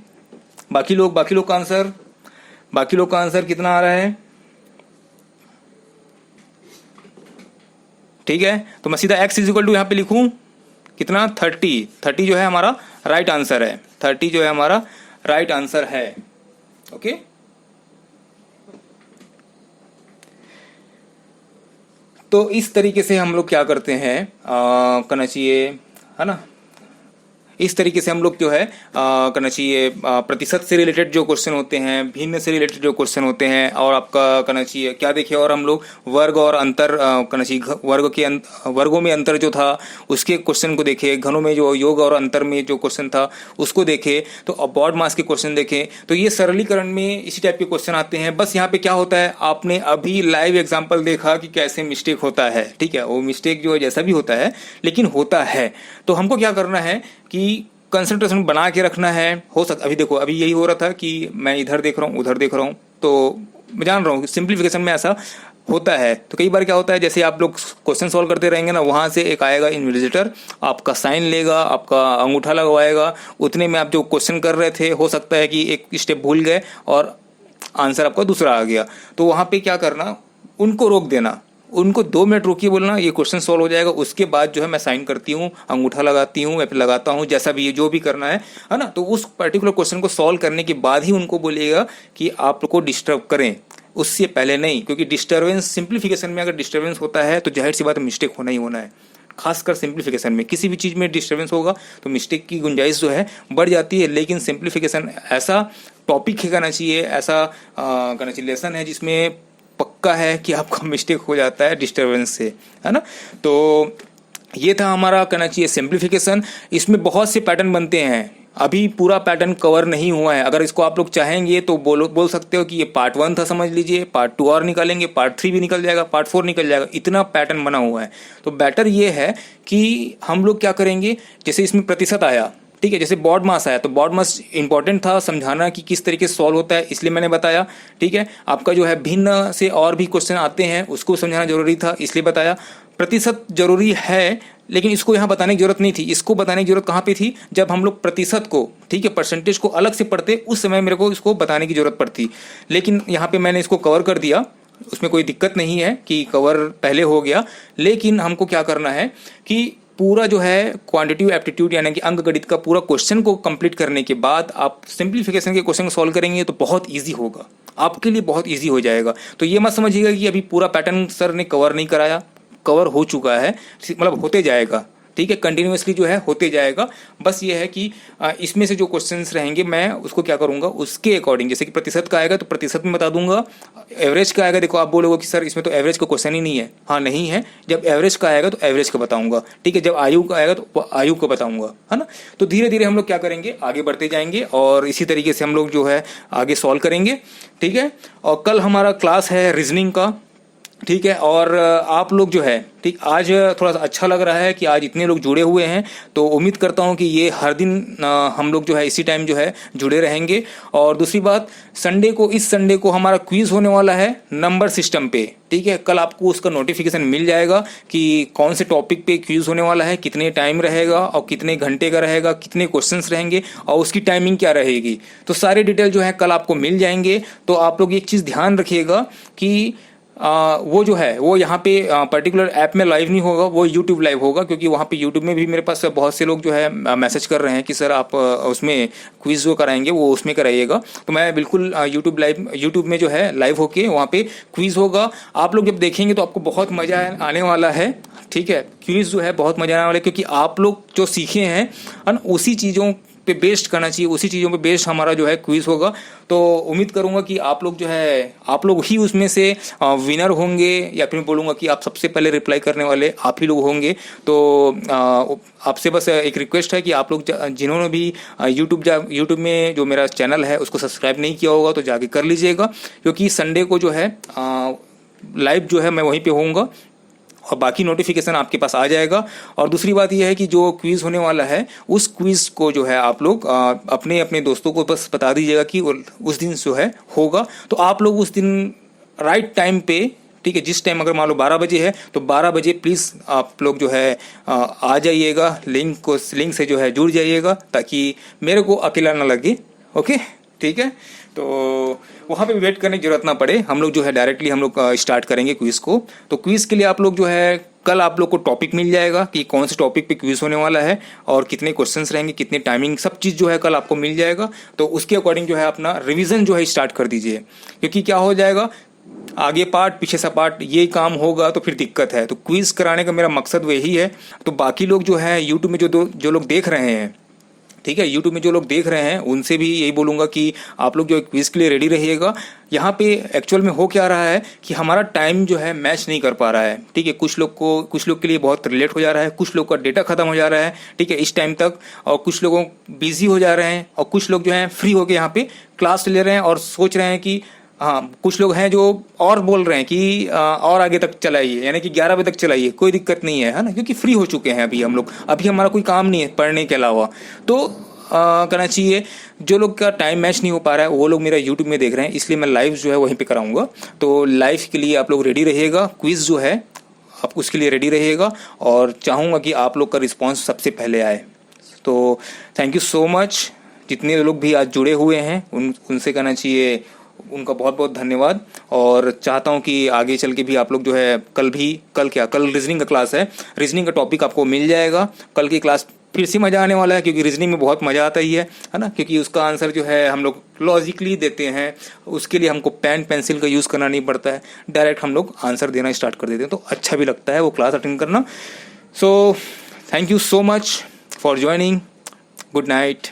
बाकी लोग का आंसर कितना आ रहा है, ठीक है। तो मैं सीधा x इज इक्वल टू यहाँ पे लिखूं कितना, 30 जो है हमारा राइट आंसर है, 30 जो है हमारा राइट आंसर है, ओके। तो इस तरीके से हम लोग क्या करते हैं, करना चाहिए, है ना, इस तरीके से हम लोग जो है करना चाहिए, प्रतिशत से रिलेटेड जो क्वेश्चन होते हैं, भिन्न से रिलेटेड जो क्वेश्चन होते हैं, और आपका करना चाहिए क्या देखे, और हम लोग वर्ग और अंतर करना चाहिए, वर्गों में अंतर जो था उसके क्वेश्चन को देखे, घनों में जो योग और अंतर में जो क्वेश्चन था उसको देखे, तो अबॉर्ड मास के क्वेश्चन देखें। तो ये सरलीकरण में इसी टाइप के क्वेश्चन आते हैं। बस यहाँ पे क्या होता है, आपने अभी लाइव एग्जाम्पल देखा कि कैसे मिस्टेक होता है, ठीक है, वो मिस्टेक जो है जैसा भी होता है लेकिन होता है। तो हमको क्या करना है कि कंसंट्रेशन बना के रखना है। हो सकता, अभी देखो, अभी यही हो रहा था कि मैं इधर देख रहा हूँ, उधर देख रहा हूँ, तो मैं जान रहा हूँ सिंप्लीफिकेशन में ऐसा होता है। तो कई बार क्या होता है, जैसे आप लोग क्वेश्चन सॉल्व करते रहेंगे ना, वहां से एक आएगा इन्विजिलेटर, आपका साइन लेगा, आपका अंगूठा लगवाएगा, उतने में आप जो क्वेश्चन कर रहे थे, हो सकता है कि एक स्टेप भूल गए और आंसर आपका दूसरा आ गया। तो वहां पे क्या करना, उनको रोक देना, उनको 2 मिनट रोकिए, बोलना ये क्वेश्चन सॉल्व हो जाएगा, उसके बाद जो है मैं साइन करती हूँ, अंगूठा लगाती हूँ या फिर लगाता हूँ, जैसा भी ये जो भी करना है ना। तो उस पर्टिकुलर क्वेश्चन को सॉल्व करने के बाद ही उनको बोलिएगा कि आप को डिस्टर्ब करें, उससे पहले नहीं, क्योंकि डिस्टर्बेंस, सिंप्लीफिकेशन में अगर डिस्टर्बेंस होता है तो जाहिर सी बात है मिस्टेक होना ही होना है। खासकर सिंप्लीफिकेशन में, किसी भी चीज़ में डिस्टर्बेंस होगा तो मिस्टेक की गुंजाइश जो है बढ़ जाती है। लेकिन सिंप्लीफिकेशन ऐसा टॉपिक ही करना चाहिए, ऐसा करना चाहिए लेसन है जिसमें पक्का है कि आपका मिस्टेक हो जाता है डिस्टर्बेंस से, है ना। तो ये था हमारा करना चाहिए सिंप्लीफिकेशन। इसमें बहुत से पैटर्न बनते हैं, अभी पूरा पैटर्न कवर नहीं हुआ है। अगर इसको आप लोग चाहेंगे तो बोल सकते हो कि ये पार्ट 1 था, समझ लीजिए, पार्ट 2 और निकालेंगे, पार्ट 3 भी निकल जाएगा, पार्ट 4 निकल जाएगा, इतना पैटर्न बना हुआ है। तो बेटर ये है कि हम लोग क्या करेंगे, जैसे इसमें प्रतिशत आया, ठीक है, जैसे बॉड मास आया, तो बॉड मास इंपॉर्टेंट था समझाना कि किस तरीके से सॉल्व होता है, इसलिए मैंने बताया, ठीक है। आपका जो है भिन्न से और भी क्वेश्चन आते हैं, उसको समझाना जरूरी था, इसलिए बताया। प्रतिशत जरूरी है, लेकिन इसको यहाँ बताने की जरूरत नहीं थी। इसको बताने की जरूरत कहाँ पे थी, जब हम लोग प्रतिशत को, ठीक है, परसेंटेज को अलग से पढ़ते, उस समय मेरे को इसको बताने की जरूरत पड़ती। लेकिन यहाँ पे मैंने इसको कवर कर दिया, उसमें कोई दिक्कत नहीं है कि कवर पहले हो गया। लेकिन हमको क्या करना है कि पूरा जो है क्वांटिटिव एप्टीट्यूड यानी कि अंक गणित का पूरा क्वेश्चन को कंप्लीट करने के बाद आप सिंप्लीफिकेशन के क्वेश्चन को सॉल्व करेंगे तो बहुत इजी होगा, आपके लिए बहुत इजी हो जाएगा। तो ये मत समझिएगा कि अभी पूरा पैटर्न सर ने कवर नहीं कराया, कवर हो चुका है, मतलब होते जाएगा, ठीक है, कंटिन्यूअसली जो है होते जाएगा। बस ये है कि इसमें से जो क्वेश्चंस रहेंगे मैं उसको क्या करूंगा, उसके अकॉर्डिंग, जैसे कि प्रतिशत का आएगा तो प्रतिशत में बता दूंगा, एवरेज का आएगा, देखो आप बोलोगे कि सर इसमें तो एवरेज का क्वेश्चन ही नहीं है, हाँ नहीं है, जब एवरेज का आएगा तो एवरेज का बताऊंगा, ठीक है, जब आयु का आएगा तो आयु का बताऊंगा, है ना। तो धीरे धीरे हम लोग क्या करेंगे, आगे बढ़ते जाएंगे और इसी तरीके से हम लोग जो है आगे सॉल्व करेंगे, ठीक है। और कल हमारा क्लास है रीजनिंग का, ठीक है। और आप लोग जो है, ठीक, आज थोड़ा सा अच्छा लग रहा है कि आज इतने लोग जुड़े हुए हैं, तो उम्मीद करता हूं कि ये हर दिन हम लोग जो है इसी टाइम जो है जुड़े रहेंगे। और दूसरी बात, संडे को, इस संडे को हमारा क्विज होने वाला है नंबर सिस्टम पे, ठीक है। कल आपको उसका नोटिफिकेशन मिल जाएगा कि कौन से टॉपिक पे क्विज होने वाला है, कितने टाइम रहेगा और कितने घंटे का रहेगा, कितने क्वेश्चंस रहेंगे और उसकी टाइमिंग क्या रहेगी, तो सारे डिटेल जो है कल आपको मिल जाएंगे। तो आप लोग एक चीज़ ध्यान रखिएगा कि वो जो है वो यहाँ पे पर्टिकुलर ऐप में लाइव नहीं होगा, वो यूट्यूब लाइव होगा, क्योंकि वहाँ पे यूट्यूब में भी मेरे पास बहुत से लोग जो है मैसेज कर रहे हैं कि सर आप उसमें क्विज जो कराएंगे वो उसमें कराइएगा। तो मैं बिल्कुल यूट्यूब में जो है लाइव होके वहाँ पे क्विज होगा। आप लोग जब देखेंगे तो आपको बहुत मजा आने वाला है, ठीक है। क्विज जो है बहुत मजा आने वाला है, क्योंकि आप लोग जो सीखे हैं उसी चीज़ों पे बेस्ड करना चाहिए, उसी चीज़ों पे बेस्ड हमारा जो है क्विज होगा। तो उम्मीद करूंगा कि आप लोग जो है आप लोग ही उसमें से विनर होंगे, या फिर बोलूँगा कि आप सबसे पहले रिप्लाई करने वाले आप ही लोग होंगे। तो आपसे बस एक रिक्वेस्ट है कि आप लोग जिन्होंने भी यूट्यूब में जो मेरा चैनल है उसको सब्सक्राइब नहीं किया होगा तो जाके कर लीजिएगा, क्योंकि संडे को जो है लाइव जो है मैं वहीं पे होऊंगा और बाकी नोटिफिकेशन आपके पास आ जाएगा। और दूसरी बात यह है कि जो क्विज़ होने वाला है उस क्विज़ को जो है आप लोग अपने अपने दोस्तों को बस बता दीजिएगा कि उस दिन जो है होगा। तो आप लोग उस दिन राइट टाइम पे, ठीक है, जिस टाइम अगर मान लो 12 बजे है तो 12 बजे प्लीज़ आप लोग जो है आ जाइएगा, लिंक से जो है जुड़ जाइएगा, ताकि मेरे को अकेला ना लगे। ओके, ठीक है। तो वहाँ पे वेट करने की जरूरत ना पड़े, हम लोग जो है डायरेक्टली हम लोग स्टार्ट करेंगे क्विज़ को। तो क्विज़ के लिए आप लोग जो है कल आप लोग को टॉपिक मिल जाएगा कि कौन से टॉपिक पे क्विज़ होने वाला है और कितने क्वेश्चंस रहेंगे, कितने टाइमिंग, सब चीज़ जो है कल आपको मिल जाएगा। तो उसके अकॉर्डिंग जो है अपना रिविज़न जो है स्टार्ट कर दीजिए, क्योंकि क्या हो जाएगा आगे पार्ट पीछे सा पार्ट ये काम होगा तो फिर दिक्कत है। तो क्विज़ कराने का मेरा मकसद वही है। तो बाकी लोग जो है यूट्यूब में जो लोग देख रहे हैं, ठीक है, यूट्यूब में जो लोग देख रहे हैं उनसे भी यही बोलूँगा कि आप लोग जो क्विज़ के लिए रेडी रहिएगा। यहाँ पे एक्चुअल में हो क्या रहा है कि हमारा टाइम जो है मैच नहीं कर पा रहा है, ठीक है। कुछ लोग के लिए बहुत लेट हो जा रहा है, कुछ लोग का डेटा खत्म हो जा रहा है, ठीक है, इस टाइम तक, और कुछ लोगों बिजी हो जा रहे हैं, और कुछ लोग जो हैं फ्री होकर यहाँ पे क्लास ले रहे हैं और सोच रहे हैं कि हाँ, कुछ लोग हैं जो और बोल रहे हैं कि और आगे तक चलाइए, यानी कि 11 बजे तक चलाइए, कोई दिक्कत नहीं है ना, क्योंकि फ्री हो चुके हैं अभी हम लोग, अभी हमारा कोई काम नहीं है पढ़ने के अलावा। तो करना चाहिए। जो लोग का टाइम मैच नहीं हो पा रहा है वो लोग मेरा यूट्यूब में देख रहे हैं, इसलिए मैं लाइव जो है वहीं पे कराऊंगा। तो लाइव के लिए आप लोग रेडी रहिएगा, क्विज़ जो है आप उसके लिए रेडी रहिएगा, और चाहूँगा कि आप लोग का रिस्पॉन्स सबसे पहले आए। तो थैंक यू सो मच। जितने लोग भी आज जुड़े हुए हैं उनसे कहना चाहिए उनका बहुत बहुत धन्यवाद। और चाहता हूं कि आगे चल के भी आप लोग जो है कल रीजनिंग का क्लास है, रीजनिंग का टॉपिक आपको मिल जाएगा। कल की क्लास फिर से मज़ा आने वाला है, क्योंकि रीजनिंग में बहुत मज़ा आता ही है ना, क्योंकि उसका आंसर जो है हम लोग लॉजिकली देते हैं, उसके लिए हमको पेन पेंसिल का यूज़ करना नहीं पड़ता है, डायरेक्ट हम लोग आंसर देना स्टार्ट कर देते हैं। तो अच्छा भी लगता है वो क्लास अटेंड करना। So thank you so much for joining. Good night.